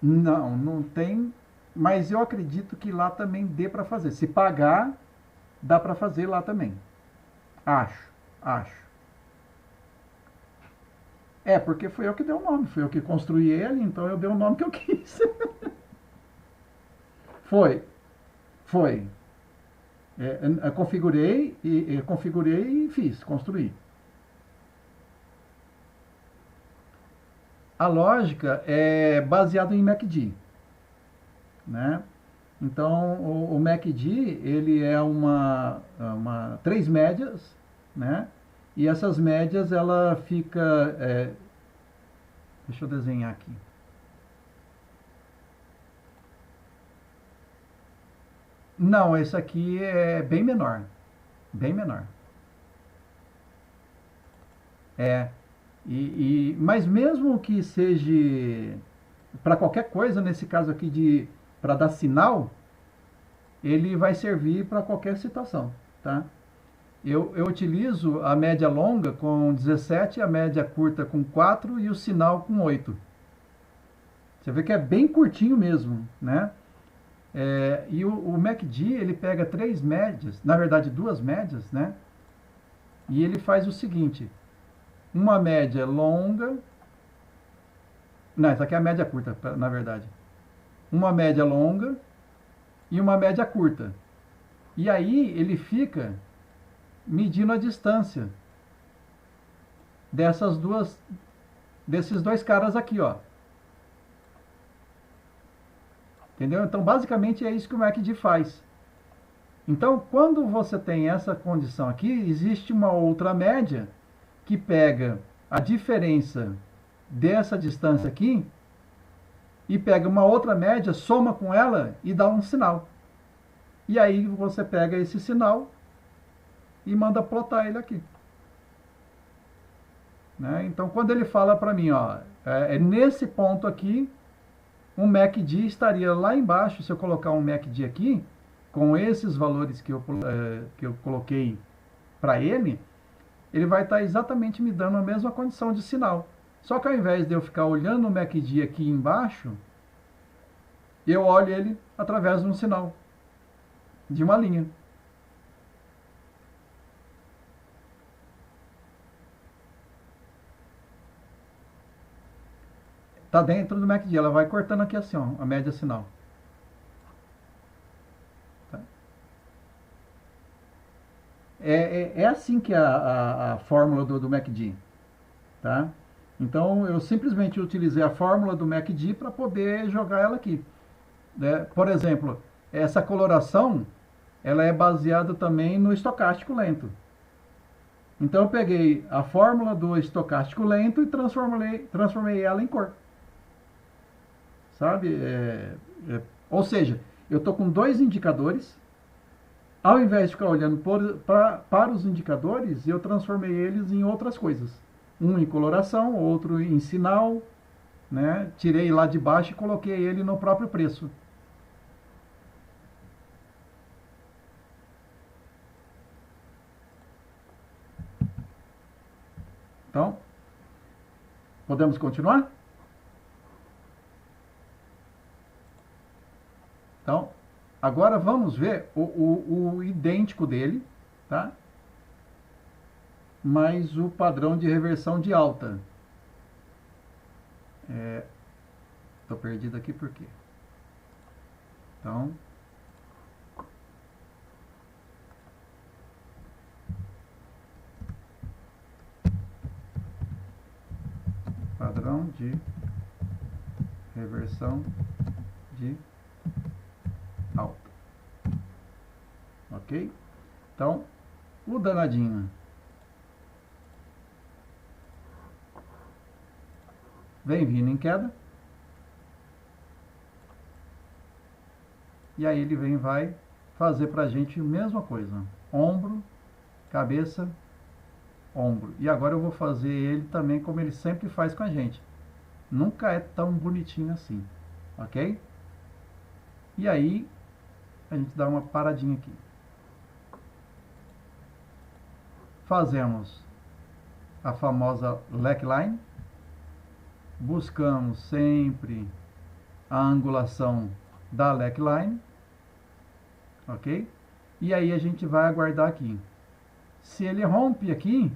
Não tem, mas eu acredito que lá também dê para fazer. Se pagar, dá para fazer lá também. Acho. Porque foi eu que dei o nome, fui eu que construí ele, então eu dei o nome que eu quis. Foi, foi. Eu configurei e fiz, construí. A lógica é baseada em MACD, né? Então, o MACD, ele é três médias, né? E essas médias, ela fica... deixa eu desenhar aqui. Não, esse aqui é bem menor. Bem menor. É. Mas mesmo que seja para qualquer coisa, nesse caso aqui de para dar sinal, ele vai servir para qualquer situação, tá? Eu utilizo a média longa com 17, a média curta com 4 e o sinal com 8. Você vê que é bem curtinho mesmo, né? E o MACD, ele pega três médias, na verdade duas médias, né? E ele faz o seguinte, uma média longa, não, essa aqui é a média curta, na verdade. Uma média longa e uma média curta. E aí ele fica medindo a distância desses dois caras aqui, ó. Entendeu? Então, basicamente é isso que o MACD faz. Então, quando você tem essa condição aqui, existe uma outra média que pega a diferença dessa distância aqui e pega uma outra média, soma com ela e dá um sinal. E aí você pega esse sinal e manda plotar ele aqui. Né? Então, quando ele fala para mim, ó, nesse ponto aqui, um MACD estaria lá embaixo. Se eu colocar um MACD aqui, com esses valores que eu coloquei para ele vai estar exatamente me dando a mesma condição de sinal. Só que ao invés de eu ficar olhando o MACD aqui embaixo, eu olho ele através de um sinal, de uma linha. Está dentro do MACD, ela vai cortando aqui assim, ó, a média sinal. Tá? É assim que é a fórmula do MACD. Tá? Então, eu simplesmente utilizei a fórmula do MACD para poder jogar ela aqui. Né? Por exemplo, essa coloração, ela é baseada também no estocástico lento. Então, eu peguei a fórmula do estocástico lento e transformei ela em cor. Sabe? Ou seja, eu estou com dois indicadores. Ao invés de ficar olhando para os indicadores, eu transformei eles em outras coisas. Um em coloração, outro em sinal, né? Tirei lá de baixo e coloquei ele no próprio preço. Então, podemos continuar? Então, agora vamos ver o idêntico dele, tá? Mais o padrão de reversão de alta. Estou perdido aqui por quê? Então, padrão de reversão de alta. Ok? Então, o danadinho vem vindo em queda. E aí ele vai fazer pra gente a mesma coisa. Ombro, cabeça, ombro. E agora eu vou fazer ele também como ele sempre faz com a gente. Nunca é tão bonitinho assim. Ok? E aí a gente dá uma paradinha aqui. Fazemos a famosa lackline. Buscamos sempre a angulação da lackline, ok? E aí a gente vai aguardar aqui. Se ele rompe aqui,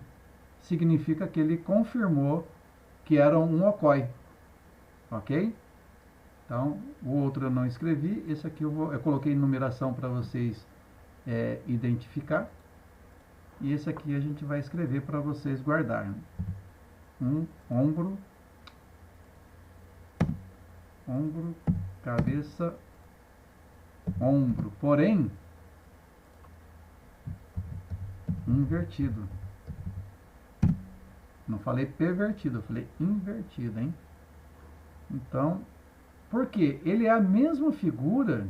significa que ele confirmou que era um okoi, ok? Então, o outro eu não escrevi, esse aqui eu coloquei numeração para vocês identificar. E esse aqui a gente vai escrever para vocês guardarem. Ombro, cabeça, ombro. Porém, invertido. Não falei pervertido, eu falei invertido, hein? Então, por quê? Ele é a mesma figura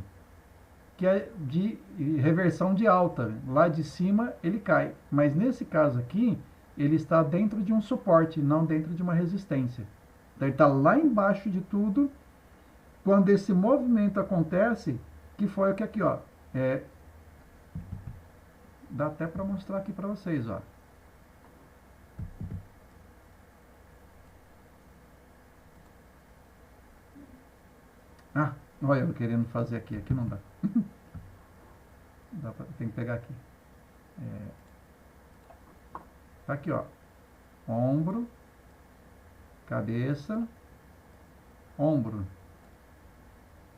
que é de reversão de alta. Lá de cima ele cai. Mas nesse caso aqui, ele está dentro de um suporte, não dentro de uma resistência. Então ele está lá embaixo de tudo. Quando esse movimento acontece, que foi o que aqui, ó. Dá até para mostrar aqui para vocês, ó. Ah, olha eu querendo fazer aqui. Aqui não dá. Tem que pegar aqui. Tá aqui, ó. Ombro, cabeça, ombro.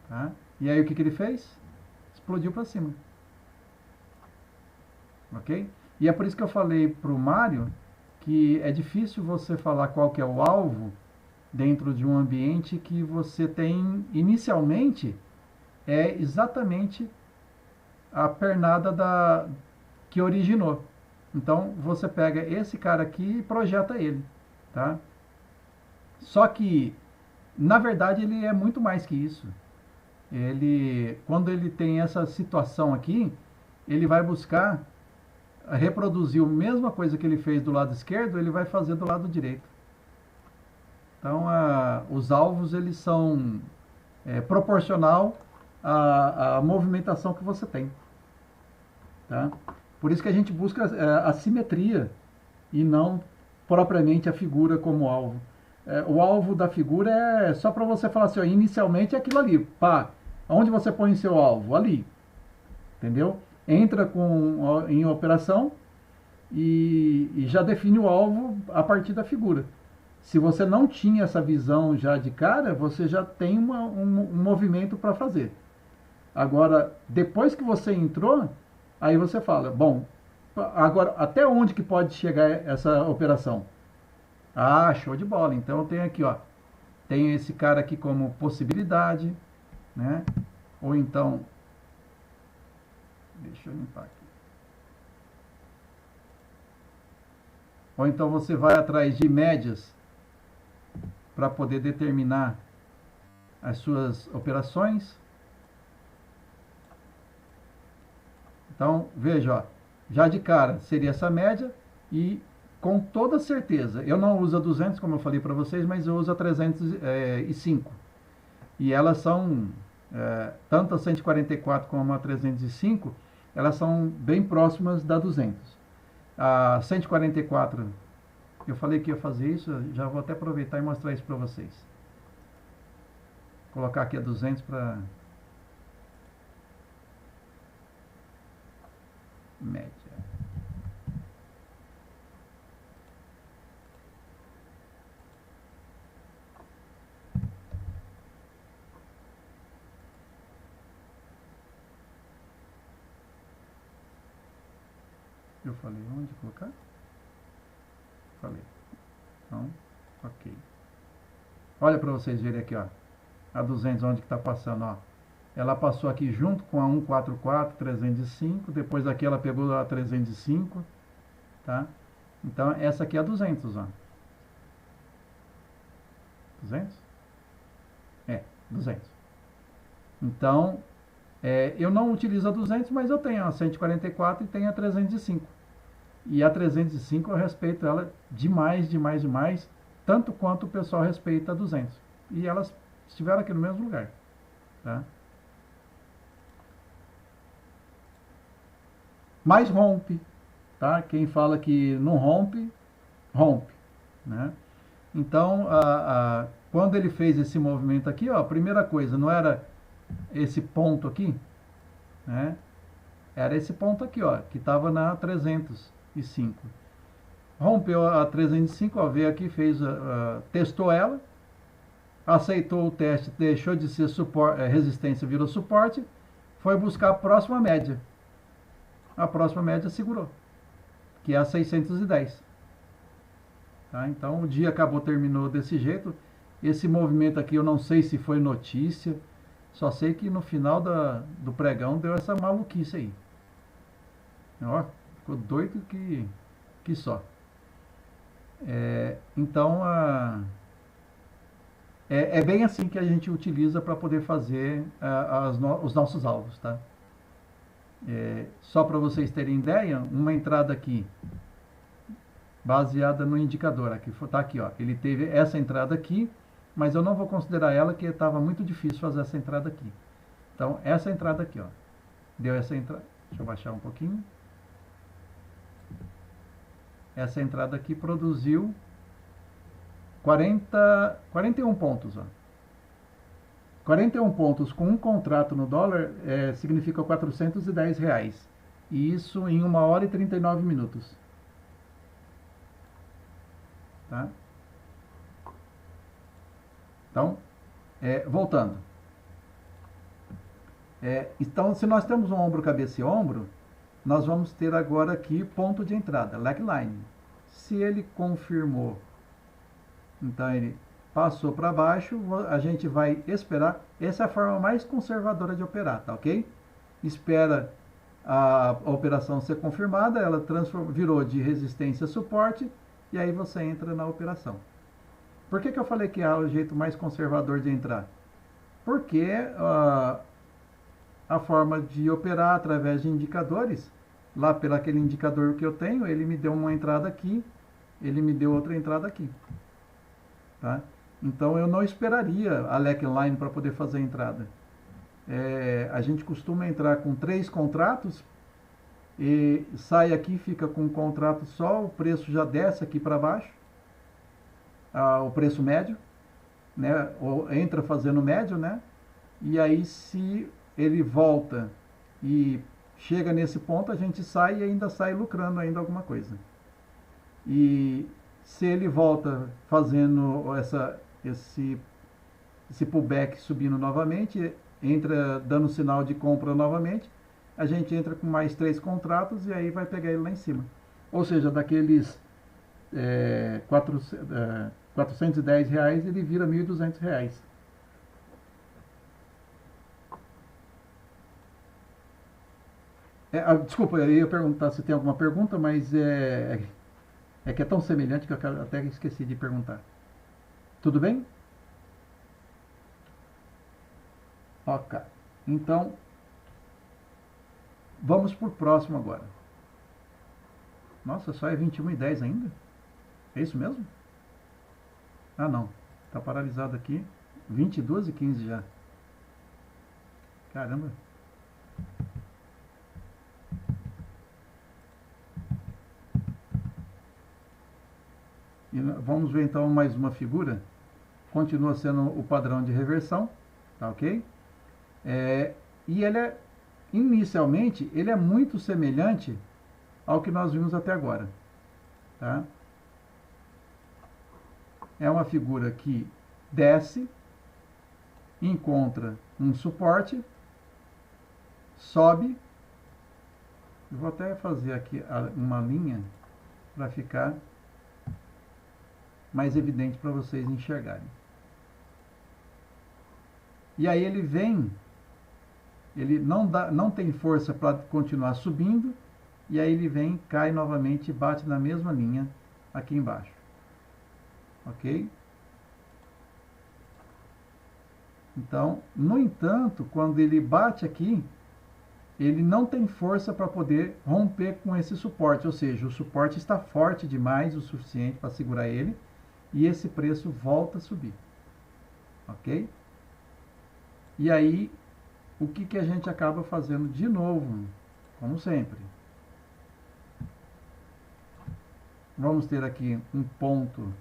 Tá? E aí o que ele fez? Explodiu para cima. Ok? E é por isso que eu falei para o Mário que é difícil você falar qual que é o alvo dentro de um ambiente que você tem inicialmente exatamente a pernada que originou. Então você pega esse cara aqui e projeta ele, tá? Só que na verdade ele é muito mais que isso. Quando ele tem essa situação aqui, ele vai buscar reproduzir a mesma coisa que ele fez do lado esquerdo, ele vai fazer do lado direito. Então, os alvos eles são proporcional à movimentação que você tem. Tá? Por isso que a gente busca a simetria e não propriamente a figura como alvo. O alvo da figura é só para você falar assim, ó, inicialmente é aquilo ali. Pá, onde você põe seu alvo? Ali. Entendeu? Entra em operação e já define o alvo a partir da figura. Se você não tinha essa visão já de cara, você já tem um movimento para fazer. Agora, depois que você entrou, aí você fala, bom, agora até onde que pode chegar essa operação? Ah, show de bola. Então eu tenho aqui, ó, tenho esse cara aqui como possibilidade, né? Ou então, deixa eu limpar aqui. Ou então você vai atrás de médias para poder determinar as suas operações. Então, veja, ó, já de cara seria essa média e com toda certeza, eu não uso a 200 como eu falei para vocês, mas eu uso a 305. E elas são, tanto a 144 como a 305, elas são bem próximas da 200. A 144, eu falei que ia fazer isso, já vou até aproveitar e mostrar isso para vocês. Vou colocar aqui a 200 para média. Eu falei onde colocar? Falei. Então, ok. Olha para vocês verem aqui, ó. A 200 onde que está passando, ó. Ela passou aqui junto com a 144, 305. Depois aqui ela pegou a 305. Tá? Então, essa aqui é a 200, ó. 200? 200. Então, eu não utilizo a 200, mas eu tenho a 144 e tenho a 305. E a 305 eu respeito ela demais, demais, demais, tanto quanto o pessoal respeita a 200. E elas estiveram aqui no mesmo lugar. Tá? Mas rompe. Tá? Quem fala que não rompe, rompe. Né? Então, quando ele fez esse movimento aqui, ó, a primeira coisa, não era esse ponto aqui, né? Era esse ponto aqui, ó, que estava na 305. Rompeu a 305, ó, veio aqui, testou ela, aceitou o teste, deixou de ser resistência, virou suporte, foi buscar a próxima média. A próxima média segurou, que é a 610. Tá? Então o dia terminou desse jeito. Esse movimento aqui eu não sei se foi notícia, só sei que no final do pregão deu essa maluquice aí. Ó, ficou doido que só. Então é bem assim que a gente utiliza para poder fazer os nossos alvos, tá? Só para vocês terem ideia, uma entrada aqui baseada no indicador, aqui tá aqui, ó. Ele teve essa entrada aqui, mas eu não vou considerar ela, que estava muito difícil fazer essa entrada aqui. Então essa entrada aqui, ó, deu essa entrada. Deixa eu baixar um pouquinho. Essa entrada aqui produziu 41 pontos, ó. 41 pontos com um contrato no dólar significa R$410. E isso em 1 hora e 39 minutos. Tá? Então, voltando. Então, se nós temos um ombro, cabeça e ombro, nós vamos ter agora aqui ponto de entrada, lackline. Se ele confirmou, então ele passou para baixo, a gente vai esperar. Essa é a forma mais conservadora de operar, tá ok? Espera a operação ser confirmada, ela virou de resistência a suporte, e aí você entra na operação. Por que eu falei que é o jeito mais conservador de entrar? Porque a forma de operar através de indicadores, lá pelo aquele indicador que eu tenho, ele me deu uma entrada aqui, ele me deu outra entrada aqui. Tá? Então eu não esperaria a lackline para poder fazer a entrada. A gente costuma entrar com 3 contratos, e sai aqui, fica com um contrato só, o preço já desce aqui para baixo, o preço médio, né? Ou entra fazendo médio, né? E aí se ele volta e chega nesse ponto, a gente sai e ainda sai lucrando ainda alguma coisa. E se ele volta fazendo esse pullback subindo novamente, entra dando sinal de compra novamente, a gente entra com mais 3 contratos e aí vai pegar ele lá em cima. Ou seja, daqueles R$410, ele vira R$1.200. Desculpa, eu ia perguntar se tem alguma pergunta, mas que é tão semelhante que eu até esqueci de perguntar. Tudo bem? Ok. Então, vamos para o próximo agora. Nossa, só é 21h10 ainda? É isso mesmo? Ah, não. Está paralisado aqui. 22h15 já. Caramba. E vamos ver então mais uma figura. Continua sendo o padrão de reversão. Tá ok? E ele inicialmente, ele é muito semelhante ao que nós vimos até agora. Tá? É uma figura que desce, encontra um suporte, sobe. Eu vou até fazer aqui uma linha para ficar mais evidente para vocês enxergarem. E aí ele vem, ele não tem força para continuar subindo, e aí ele vem, cai novamente e bate na mesma linha aqui embaixo. Ok? Então, no entanto, quando ele bate aqui, ele não tem força para poder romper com esse suporte, ou seja, o suporte está forte demais o suficiente para segurar ele, e esse preço volta a subir. Ok? E aí, o que a gente acaba fazendo de novo, como sempre? Vamos ter aqui um ponto,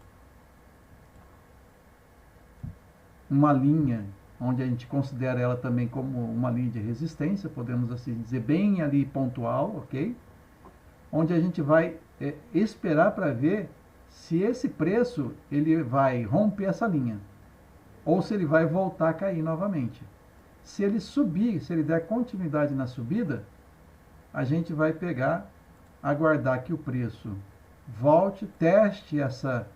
uma linha, onde a gente considera ela também como uma linha de resistência, podemos assim dizer, bem ali pontual, ok? Onde a gente vai esperar para ver se esse preço ele vai romper essa linha. ou se ele vai voltar a cair novamente. Se ele subir, se ele der continuidade na subida, a gente vai pegar, aguardar que o preço volte, teste essa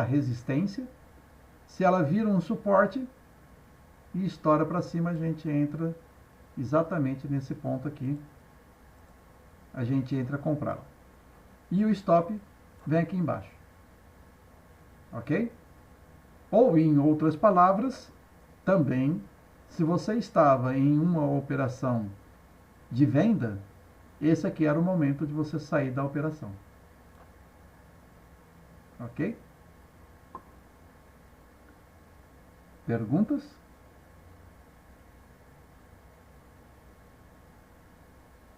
resistência. Se ela vira um suporte e estoura para cima, a gente entra exatamente nesse ponto aqui. A gente entra a comprá-la. E o stop vem aqui embaixo. Ok? Ou, em outras palavras, também, se você estava em uma operação de venda, esse aqui era o momento de você sair da operação. Ok? Perguntas?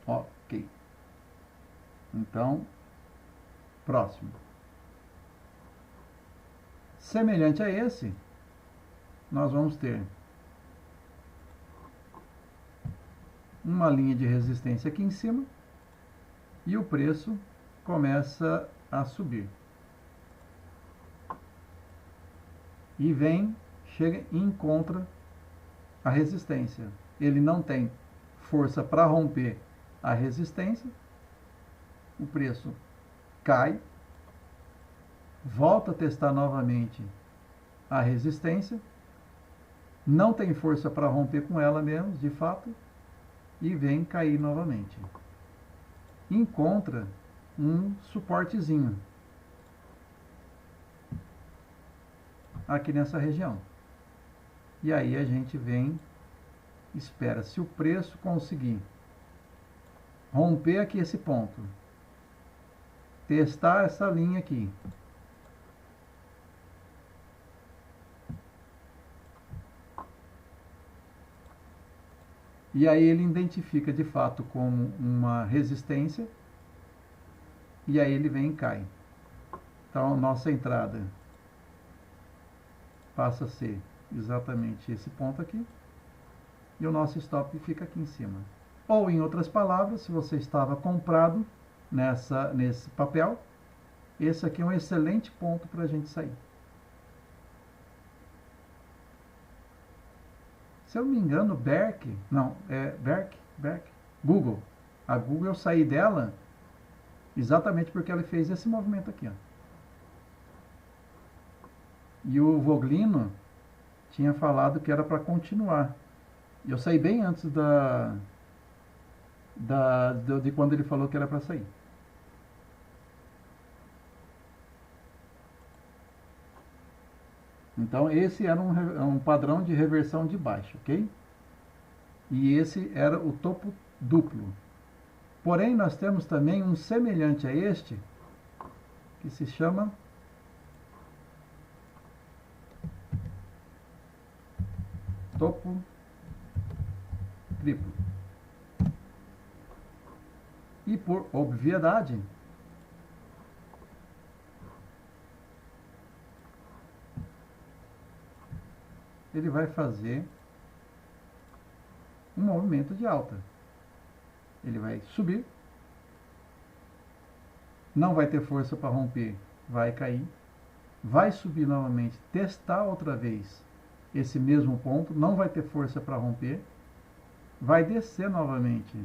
Ok. Então, próximo. Semelhante a esse, nós vamos ter uma linha de resistência aqui em cima e o preço começa a subir. E vem, chega e encontra a resistência. Ele não tem força para romper a resistência, o preço cai, volta a testar novamente a resistência, não tem força para romper com ela mesmo, de fato, e vem cair novamente. Encontra um suportezinho aqui nessa região. E aí a gente vem, espera. Se o preço conseguir romper aqui esse ponto, testar essa linha aqui, e aí ele identifica de fato como uma resistência, e aí ele vem e cai. Então a nossa entrada passa a ser exatamente esse ponto aqui, e o nosso stop fica aqui em cima. Ou, em outras palavras, se você estava comprado nesse papel, esse aqui é um excelente ponto para a gente sair. Se eu não me engano, Google. A Google eu saí dela exatamente porque ela fez esse movimento aqui. Ó. E o Voglino tinha falado que era para continuar. E eu saí bem antes de quando ele falou que era para sair. Então esse era um padrão de reversão de baixa, ok? E esse era o topo duplo. Porém, nós temos também um semelhante a este, que se chama topo triplo. E por obviedade, ele vai fazer um movimento de alta. Ele vai subir, não vai ter força para romper, vai cair, vai subir novamente, testar outra vez esse mesmo ponto, não vai ter força para romper, vai descer novamente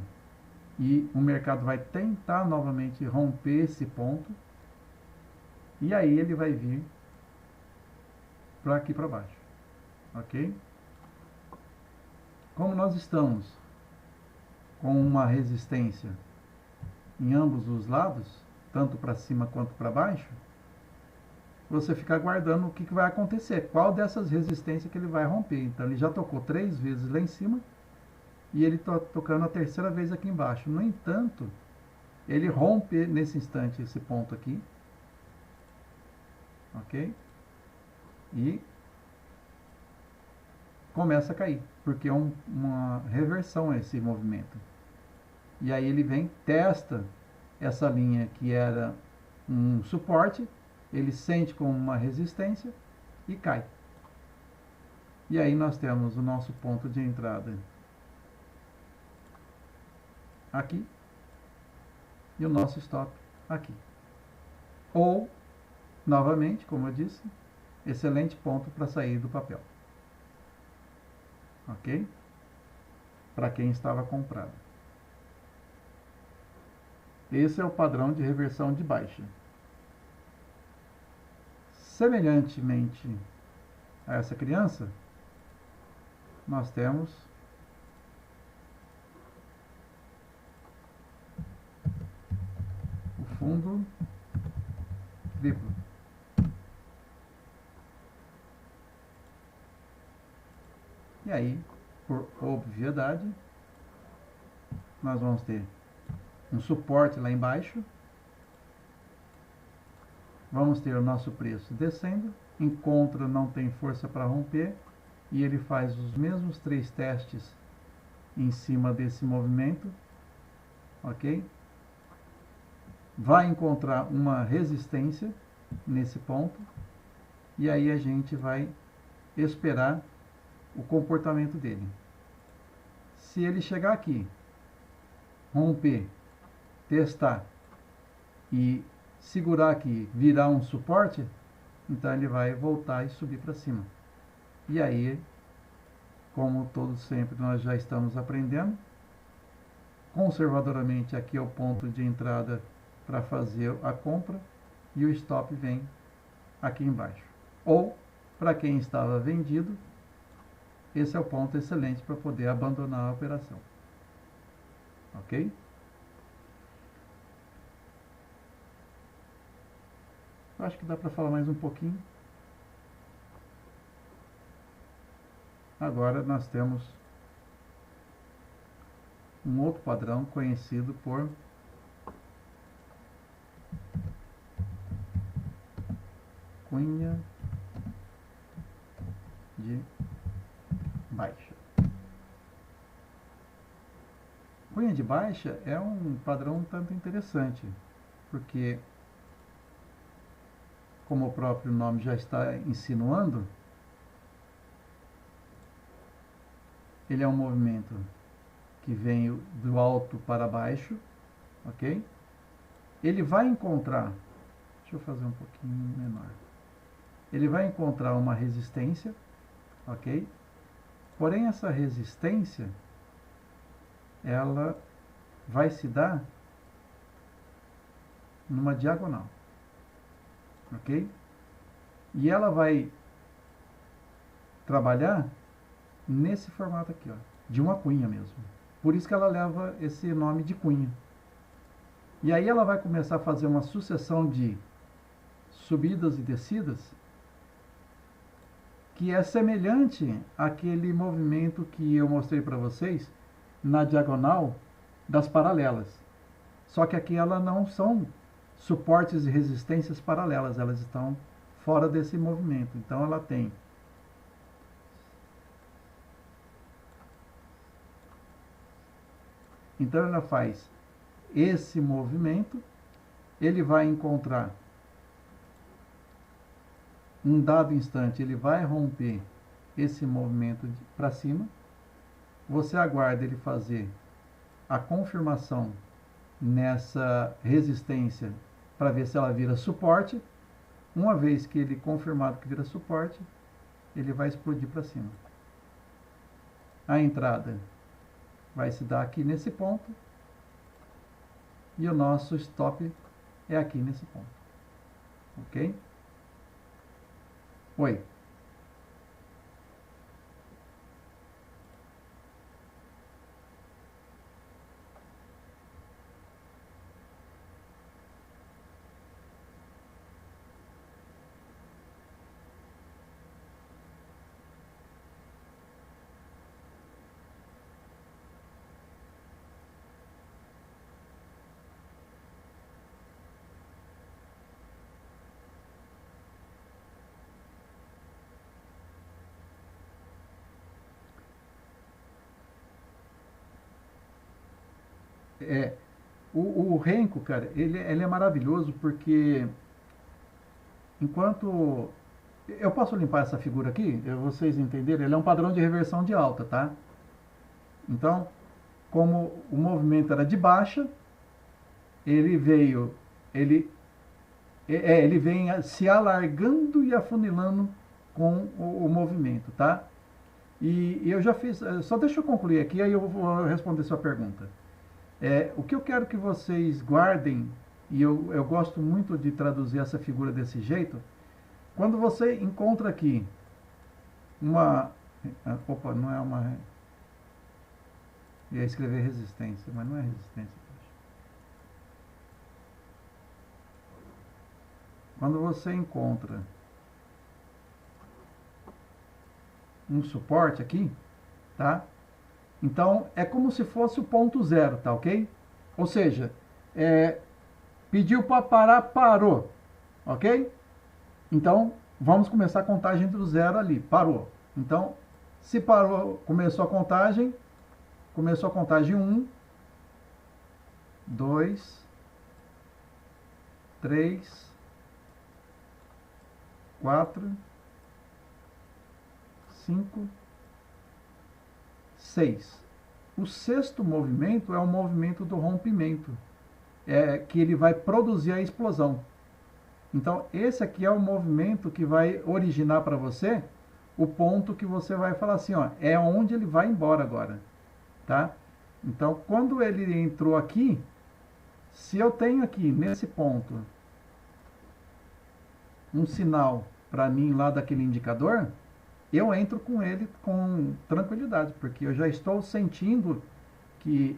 e o mercado vai tentar novamente romper esse ponto, e aí ele vai vir para aqui para baixo, ok? Como nós estamos com uma resistência em ambos os lados, tanto para cima quanto para baixo, você fica aguardando o que vai acontecer, qual dessas resistências que ele vai romper. Então ele já tocou 3 vezes lá em cima e ele está tocando a terceira vez aqui embaixo. No entanto, ele rompe nesse instante esse ponto aqui, ok? E começa a cair, porque é uma reversão a esse movimento. E aí ele vem, testa essa linha que era um suporte, ele sente como uma resistência e cai. E aí nós temos o nosso ponto de entrada aqui e o nosso stop aqui. Ou, novamente, como eu disse, excelente ponto para sair do papel. Ok? Para quem estava comprado. Esse é o padrão de reversão de baixa. Semelhantemente a essa criança, nós temos o fundo triplo. E aí, por obviedade, nós vamos ter um suporte lá embaixo. Vamos ter o nosso preço descendo. Encontra não tem força para romper. E ele faz os mesmos 3 testes em cima desse movimento. Ok? Vai encontrar uma resistência nesse ponto. E aí a gente vai esperar o comportamento dele. Se ele chegar aqui, romper, testar e segurar aqui, virar um suporte, então ele vai voltar e subir para cima. E aí, como todos sempre nós já estamos aprendendo, conservadoramente aqui é o ponto de entrada para fazer a compra e o stop vem aqui embaixo. Ou, para quem estava vendido, esse é o ponto excelente para poder abandonar a operação. Ok? Eu acho que dá para falar mais um pouquinho. Agora nós temos um outro padrão conhecido por cunha de baixa. Cunha de baixa é um padrão um tanto interessante, porque, como o próprio nome já está insinuando, ele é um movimento que vem do alto para baixo, ok? Ele vai encontrar, deixa eu fazer um pouquinho menor, ele vai encontrar uma resistência, ok? Porém, essa resistência, ela vai se dar numa diagonal, ok? E ela vai trabalhar nesse formato aqui, ó, de uma cunha mesmo. Por isso que ela leva esse nome de cunha. E aí ela vai começar a fazer uma sucessão de subidas e descidas que é semelhante àquele movimento que eu mostrei para vocês na diagonal das paralelas. Só que aqui elas não são suportes e resistências paralelas, elas estão fora desse movimento. Então ela tem Então ela faz esse movimento, ele vai encontrar um dado instante, ele vai romper esse movimento para cima. Você aguarda ele fazer a confirmação nessa resistência para ver se ela vira suporte. Uma vez que ele confirmado que vira suporte, ele vai explodir para cima. A entrada vai se dar aqui nesse ponto e o nosso stop é aqui nesse ponto. Ok? Oi. O Renko, cara, ele é maravilhoso porque enquanto... Eu posso limpar essa figura aqui? Vocês entenderem? Ele é um padrão de reversão de alta, tá? Então, como o movimento era de baixa, ele ele vem se alargando e afunilando com o movimento, tá? E eu já fiz, só deixa eu concluir aqui, aí eu vou responder sua pergunta. O que eu quero que vocês guardem, e eu gosto muito de traduzir essa figura desse jeito, quando você encontra aqui uma... Opa, não é uma... Eu ia escrever resistência, mas não é resistência. Quando você encontra um suporte aqui, tá? Então, é como se fosse o ponto zero, tá ok? Ou seja, pediu para parar, parou, ok? Então, vamos começar a contagem do zero ali, parou. Então, se parou, começou a contagem 1, 2, 3, 4, 5, 6. O sexto movimento é o movimento do rompimento, que ele vai produzir a explosão. Então, esse aqui é o movimento que vai originar para você o ponto que você vai falar assim, ó, é onde ele vai embora agora, tá? Então, quando ele entrou aqui, se eu tenho aqui nesse ponto um sinal para mim lá daquele indicador, eu entro com ele com tranquilidade, porque eu já estou sentindo que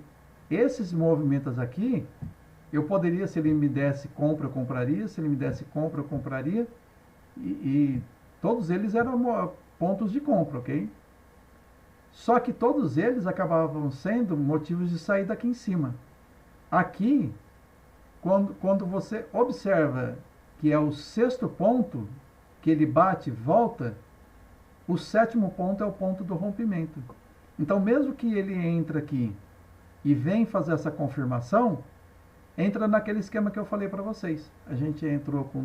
esses movimentos aqui, eu poderia, se ele me desse compra, eu compraria, se ele me desse compra, eu compraria, e todos eles eram pontos de compra, ok? Só que todos eles acabavam sendo motivos de saída aqui em cima. Aqui, quando você observa que é o sexto ponto, que ele bate e volta, o sétimo ponto é o ponto do rompimento. Então, mesmo que ele entre aqui e vem fazer essa confirmação, entra naquele esquema que eu falei para vocês. A gente entrou com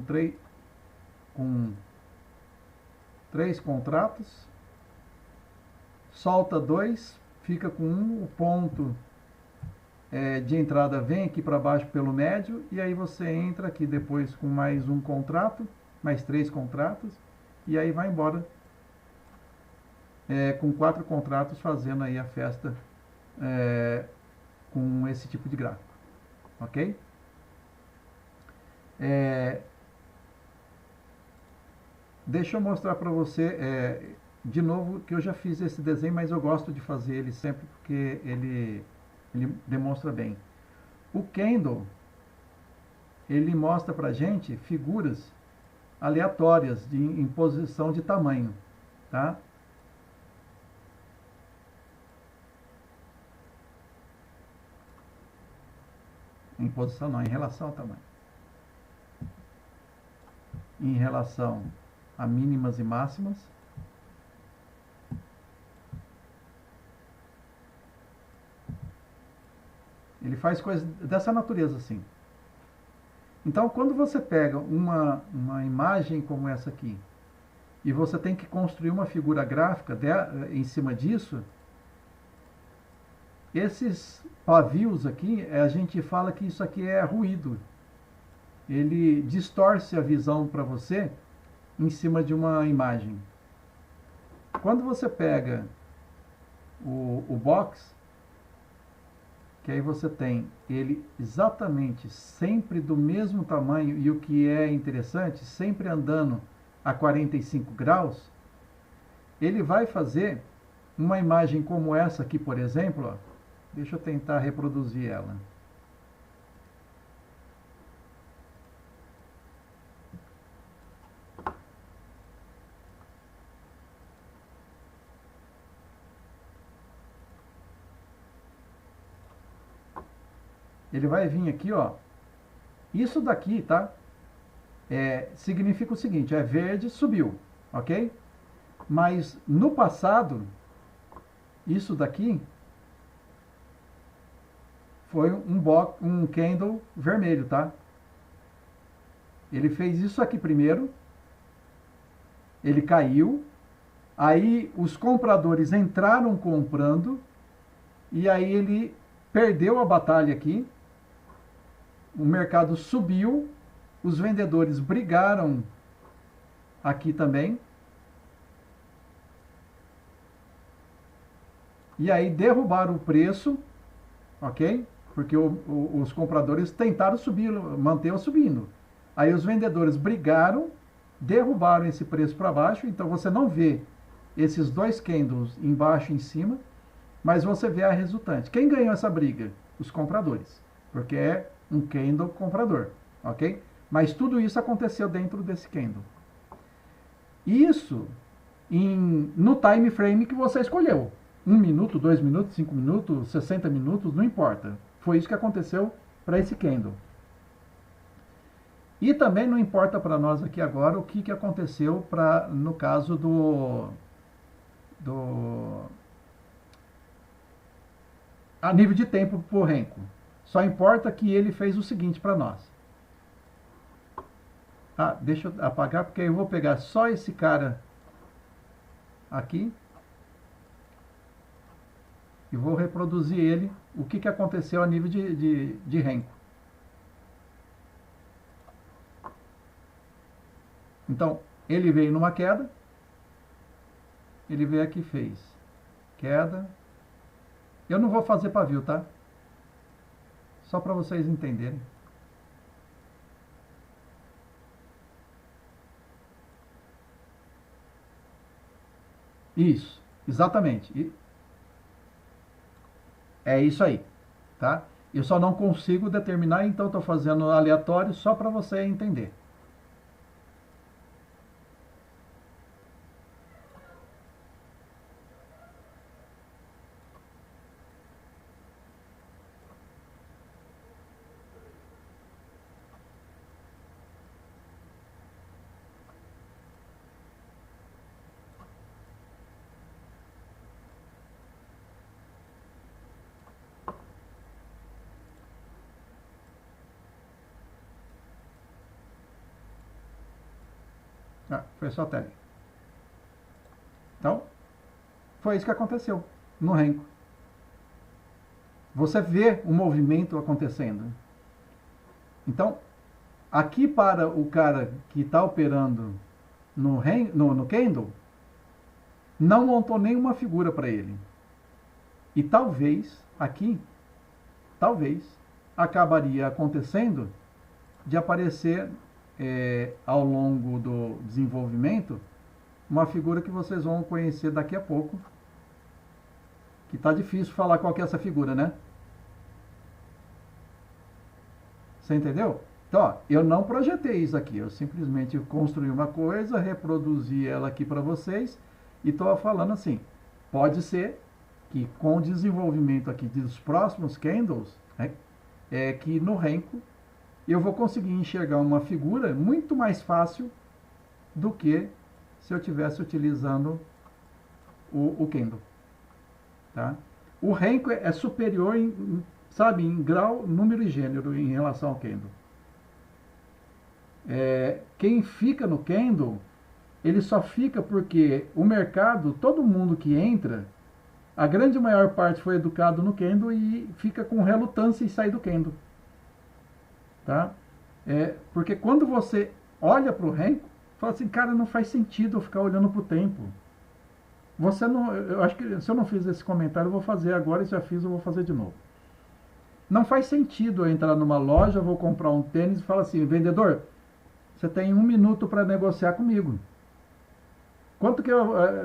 três contratos, solta 2, fica com 1, o ponto de entrada vem aqui para baixo pelo médio, e aí você entra aqui depois com mais um contrato, mais 3 contratos, e aí vai embora com 4 contratos fazendo aí a festa com esse tipo de gráfico, ok? Deixa eu mostrar para você de novo que eu já fiz esse desenho, mas eu gosto de fazer ele sempre porque ele demonstra bem. O candle, ele mostra para gente figuras aleatórias em posição de tamanho, tá? Em posição não, em relação ao tamanho. Em relação a mínimas e máximas. Ele faz coisas dessa natureza assim. Então, quando você pega uma imagem como essa aqui, e você tem que construir uma figura gráfica em cima disso, esses pavios aqui, a gente fala que isso aqui é ruído. Ele distorce a visão para você em cima de uma imagem. Quando você pega o box, que aí você tem ele exatamente sempre do mesmo tamanho, e o que é interessante, sempre andando a 45 graus, ele vai fazer uma imagem como essa aqui, por exemplo, ó. Deixa eu tentar reproduzir ela. Ele vai vir aqui, ó. Isso daqui, tá? Significa o seguinte, verde, subiu, ok? Mas no passado, isso daqui foi um candle vermelho, tá? Ele fez isso aqui primeiro, ele caiu, aí os compradores entraram comprando, e aí ele perdeu a batalha aqui, o mercado subiu, os vendedores brigaram aqui também. E aí derrubaram o preço, ok? Porque os compradores tentaram subir, manter subindo. Aí os vendedores brigaram, derrubaram esse preço para baixo, então você não vê esses dois candles embaixo e em cima, mas você vê a resultante. Quem ganhou essa briga? Os compradores, porque é um candle comprador, ok? Mas tudo isso aconteceu dentro desse candle. Isso no time frame que você escolheu. 1 minuto, 2 minutos, 5 minutos, 60 minutos, não importa. Foi isso que aconteceu para esse candle. E também não importa para nós aqui agora o que aconteceu no caso a nível de tempo para o Renko. Só importa que ele fez o seguinte para nós. Deixa eu apagar, porque eu vou pegar só esse cara aqui e vou reproduzir ele, o que aconteceu a nível de Renko. Então, ele veio numa queda, ele veio aqui e fez queda. Eu não vou fazer pavio, tá? Só para vocês entenderem. Isso, exatamente. É isso aí, tá? Eu só não consigo determinar, então estou fazendo aleatório só para você entender. Foi só tele. Então, foi isso que aconteceu no Renko. Você vê o movimento acontecendo. Então, aqui para o cara que está operando no candle, não montou nenhuma figura para ele. E talvez, aqui, acabaria acontecendo de aparecer ao longo do desenvolvimento uma figura que vocês vão conhecer daqui a pouco, que tá difícil falar qual que é essa figura, né? Você entendeu? Então, ó, eu não projetei isso aqui, eu simplesmente construí uma coisa, reproduzi ela aqui para vocês e estou falando assim, pode ser que com o desenvolvimento aqui dos próximos candles, né, que no Renko eu vou conseguir enxergar uma figura muito mais fácil do que se eu estivesse utilizando o candle. Tá? O Renko é superior em grau, número e gênero em relação ao candle. Quem fica no candle, ele só fica porque o mercado, todo mundo que entra, a grande maior parte foi educado no candle e fica com relutância em sair do candle. Tá? Porque quando você olha para o Renko, fala assim, cara, não faz sentido eu ficar olhando para o tempo. Você não, eu acho que se eu não fiz esse comentário, eu vou fazer agora, e se já fiz, eu vou fazer de novo. Não faz sentido eu entrar numa loja, vou comprar um tênis e falar assim, vendedor, você tem 1 minuto para negociar comigo.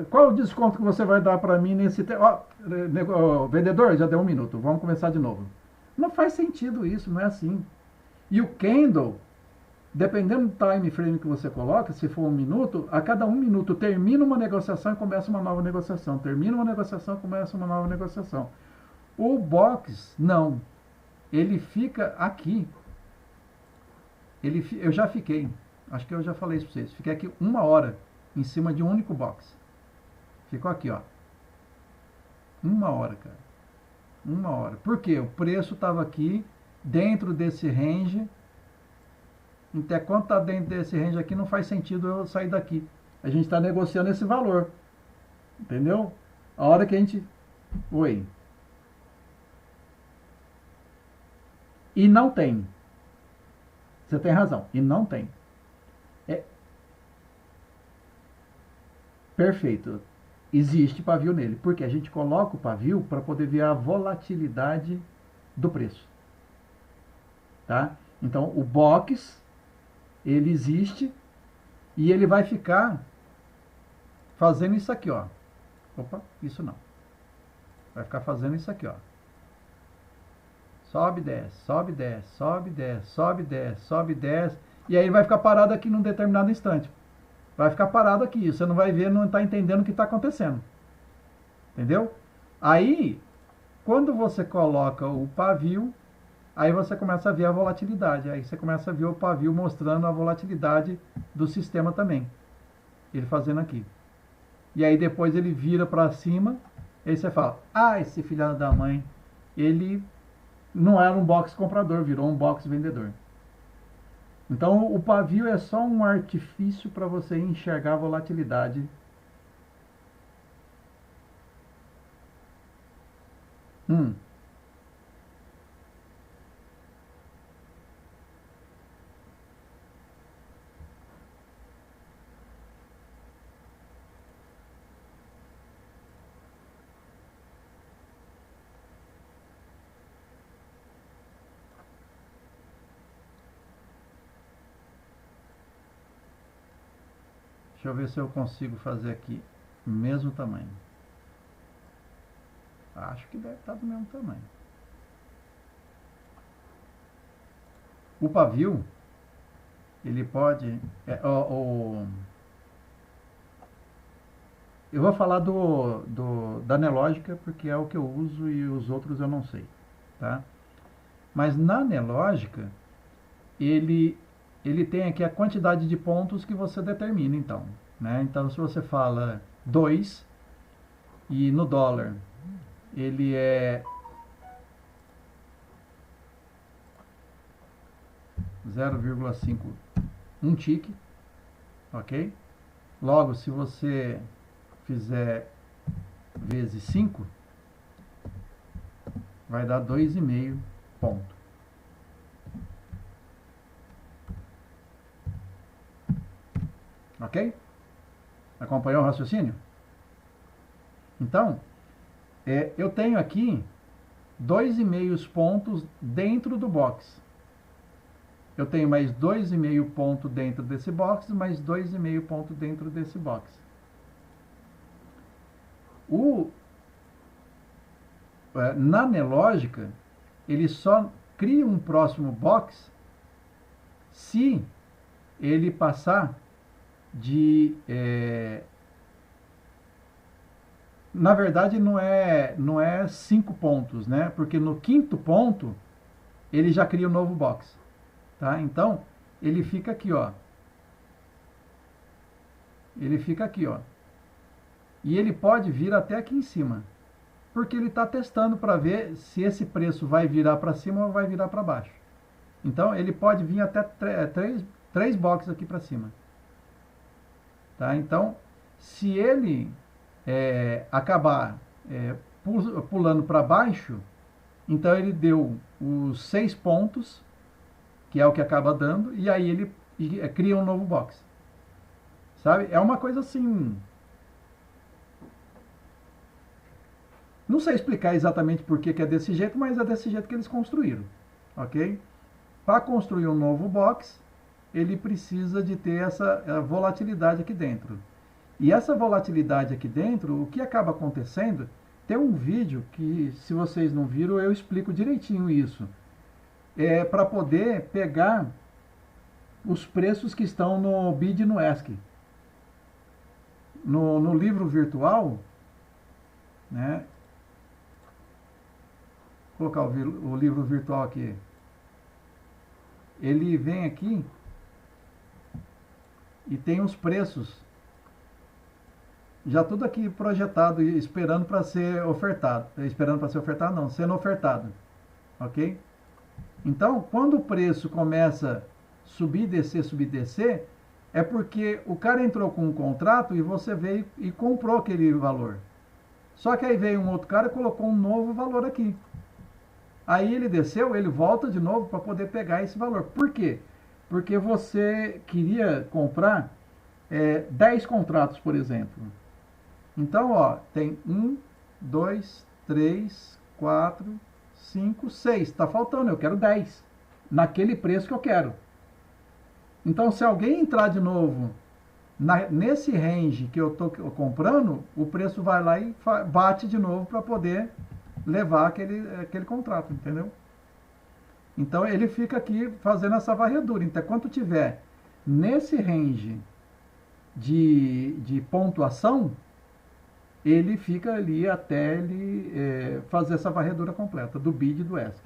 Qual o desconto que você vai dar para mim nesse tênis? Vendedor, já deu 1 minuto, vamos começar de novo. Não faz sentido isso, não é assim. E o candle, dependendo do time frame que você coloca, se for 1 minuto, a cada 1 minuto termina uma negociação e começa uma nova negociação. Termina uma negociação e começa uma nova negociação. O box, não. Ele fica aqui. Eu já fiquei, acho que eu já falei isso para vocês, fiquei aqui 1 hora em cima de um único box. Ficou aqui, ó. 1 hora, cara. 1 hora. Por quê? O preço estava aqui, dentro desse range. Até quando está dentro desse range aqui, não faz sentido eu sair daqui. A gente está negociando esse valor. Entendeu? A hora que a gente... Oi. E não tem. Você tem razão. E não tem. É perfeito. Existe pavio nele. Porque a gente coloca o pavio para poder ver a volatilidade do preço. Tá? Então, o box, ele existe e ele vai ficar fazendo isso aqui, ó. Opa, isso não. Vai ficar fazendo isso aqui, ó. Sobe, desce, sobe, desce, sobe, desce, sobe, desce, sobe, desce. E aí ele vai ficar parado aqui num determinado instante. Vai ficar parado aqui. Você não vai ver, não está entendendo o que está acontecendo. Entendeu? Aí, quando você coloca o pavio, aí você começa a ver a volatilidade. Aí você começa a ver o pavio mostrando a volatilidade do sistema também. Ele fazendo aqui. E aí depois ele vira para cima. Aí você fala, ah, esse filho da mãe, ele não era um box comprador, virou um box vendedor. Então o pavio é só um artifício para você enxergar a volatilidade. Hum. Deixa eu ver se eu consigo fazer aqui mesmo tamanho. Acho que deve estar do mesmo tamanho. O pavio, ele pode... eu vou falar da Nelógica, porque é o que eu uso e os outros eu não sei. Tá? Mas na Nelógica, ele tem aqui a quantidade de pontos que você determina, então. Né? Então, se você fala 2 e no dólar ele é 0,5, um tique, ok? Logo, se você fizer vezes 5, vai dar 2,5 ponto. Ok? Acompanhou o raciocínio? Então, eu tenho aqui 2,5 pontos dentro do box. Eu tenho mais 2,5 ponto dentro desse box, mais 2,5 ponto dentro desse box. Na Nelógica, ele só cria um próximo box se ele passar de... na verdade, não é 5 pontos, né? Porque no quinto ponto, ele já cria um novo box. Tá? Então, ele fica aqui, ó. Ele fica aqui, ó. E ele pode vir até aqui em cima. Porque ele está testando para ver se esse preço vai virar para cima ou vai virar para baixo. Então, ele pode vir até 3 boxes aqui para cima. Tá? Então, se ele acabar pulando para baixo, então ele deu os 6 pontos, que é o que acaba dando, e aí ele cria um novo box. Sabe? É uma coisa assim... Não sei explicar exatamente por que é desse jeito, mas é desse jeito que eles construíram. Ok? Para construir um novo box, ele precisa de ter essa volatilidade aqui dentro. E essa volatilidade aqui dentro, o que acaba acontecendo... Tem um vídeo que, se vocês não viram, eu explico direitinho isso. Para poder pegar os preços que estão no BID e no ESC. No livro virtual, né? Vou colocar o livro virtual aqui. Ele vem aqui e tem os preços já tudo aqui projetado e esperando para ser ofertado. Esperando para ser ofertado, não, sendo ofertado. Ok? Então, quando o preço começa a subir, descer, é porque o cara entrou com um contrato e você veio e comprou aquele valor. Só que aí veio um outro cara e colocou um novo valor aqui. Aí ele desceu, ele volta de novo para poder pegar esse valor. Por quê? porque você queria comprar 10 contratos, por exemplo. Então, ó, tem 1, 2, 3, 4, 5, 6. Está faltando, eu quero 10. Naquele preço que eu quero. Então, se alguém entrar de novo nesse range que eu estou comprando, o preço vai lá e bate de novo para poder levar aquele contrato, entendeu? Então, ele fica aqui fazendo essa varredura. Então, quando tiver nesse range de pontuação, ele fica ali até ele fazer essa varredura completa do bid e do ask.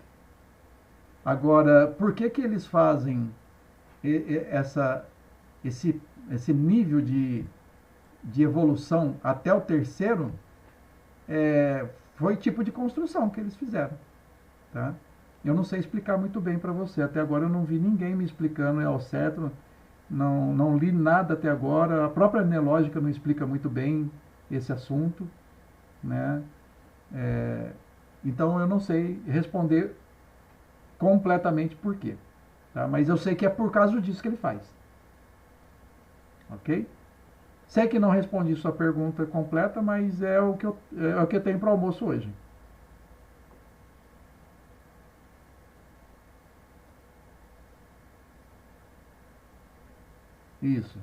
Agora, por que que eles fazem essa, esse nível de evolução até o terceiro? Foi tipo de construção que eles fizeram. Tá? Eu não sei explicar muito bem para você. Até agora eu não vi ninguém me explicando ao certo. Não li nada até agora. A própria Neológica não explica muito bem esse assunto, né? Então eu não sei responder completamente por quê, tá? Mas eu sei que é por causa disso que ele faz, ok? Sei que não respondi sua pergunta completa, mas é o que eu tenho para o almoço hoje. Isso.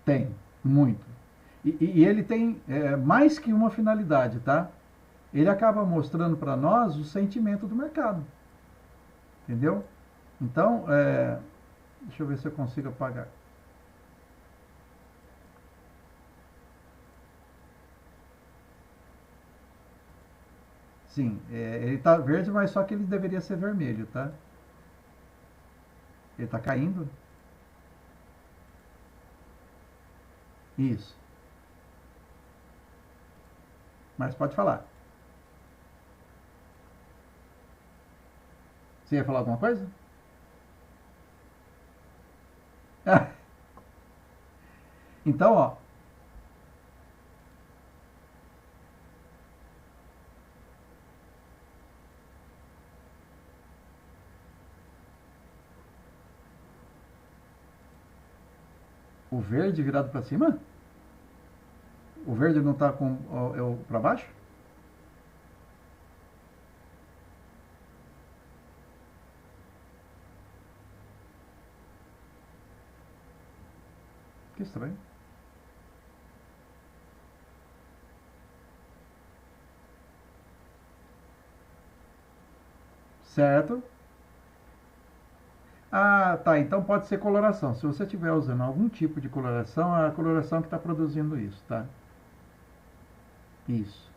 Tem, muito. E ele tem mais que uma finalidade, tá? Ele acaba mostrando para nós o sentimento do mercado, entendeu? Então, deixa eu ver se eu consigo apagar. Sim, ele está verde, mas só que ele deveria ser vermelho, tá? Ele está caindo. Isso. Mas pode falar. Você ia falar alguma coisa? Então, ó, o verde virado para cima? O verde não está com para baixo? Que estranho. Certo? Ah, tá. Então pode ser coloração. Se você estiver usando algum tipo de coloração, é a coloração que está produzindo isso, tá? Isso.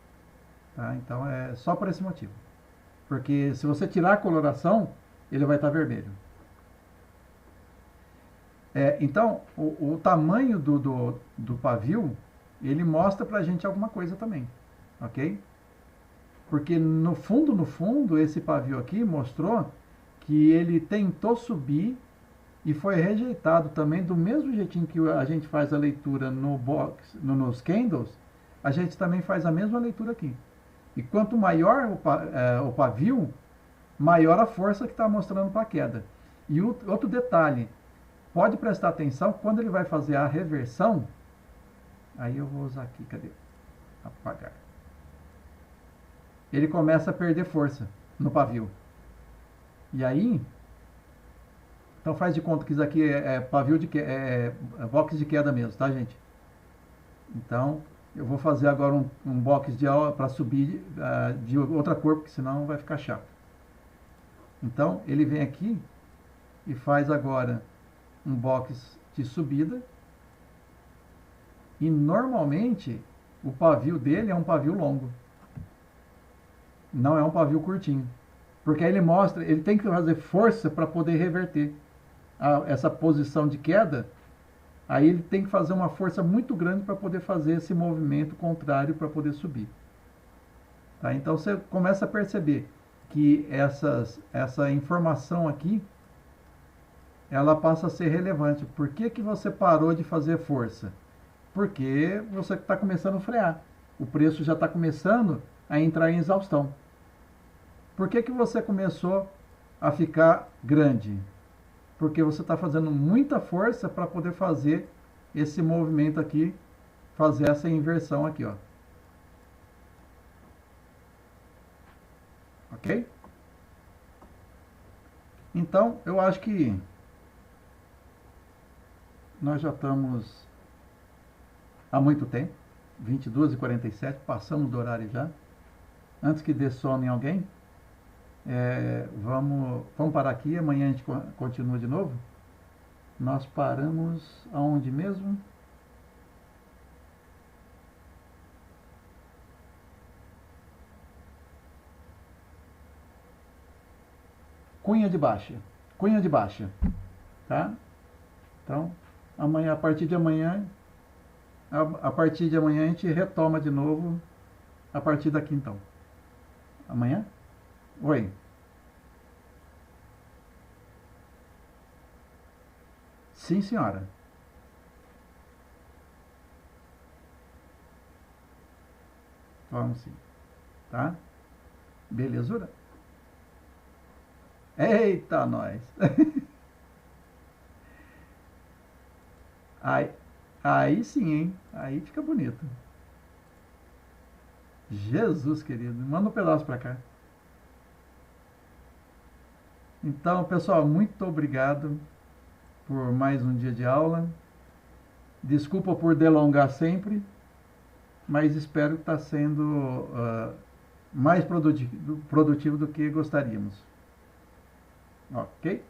Tá? Então é só por esse motivo. Porque se você tirar a coloração, ele vai estar vermelho. Então, o tamanho do pavio, ele mostra pra gente alguma coisa também, ok? Porque no fundo, esse pavio aqui mostrou que ele tentou subir e foi rejeitado também do mesmo jeitinho que a gente faz a leitura no box, nos candles, a gente também faz a mesma leitura aqui. E quanto maior o pavio, maior a força que está mostrando para a queda. E outro detalhe, pode prestar atenção, quando ele vai fazer a reversão, aí eu vou usar aqui, cadê? Apagar. Ele começa a perder força no pavio. E aí, então faz de conta que isso aqui é pavio de queda, box de queda mesmo, tá, gente? Então, eu vou fazer agora um box de para subir de outra cor, porque senão vai ficar chato. Então, ele vem aqui e faz agora um box de subida. E normalmente o pavio dele é um pavio longo. Não é um pavio curtinho. Porque aí ele mostra, ele tem que fazer força para poder reverter essa posição de queda. Aí ele tem que fazer uma força muito grande para poder fazer esse movimento contrário para poder subir. Tá? Então você começa a perceber que essa informação aqui ela passa a ser relevante. Por que que você parou de fazer força? Porque você está começando a frear. O preço já está começando a entrar em exaustão. Por que que você começou a ficar grande? Porque você está fazendo muita força para poder fazer esse movimento aqui, fazer essa inversão aqui, ó. Ok? Então, eu acho que nós já estamos há muito tempo, 22h47, passamos do horário já. Antes que dê sono em alguém, vamos parar aqui, amanhã a gente continua de novo. Nós paramos aonde mesmo? Cunha de baixa. Cunha de baixa. Tá? Então, amanhã, a partir de amanhã a gente retoma de novo a partir daqui então. Amanhã? Oi. Sim, senhora. Vamos sim. Tá? Belezura? Eita, nós. Aí, aí sim, hein? Aí fica bonito. Jesus querido, manda um pedaço pra cá. Então, pessoal, muito obrigado por mais um dia de aula. Desculpa por delongar sempre, mas espero que está sendo mais produtivo do que gostaríamos. Ok?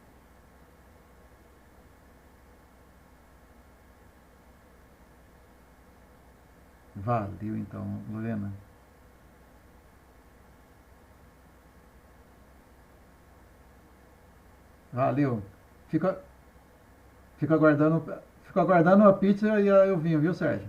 Valeu então, Lorena. Valeu. Fico, fico aguardando a pizza e eu vinho, viu, Sérgio?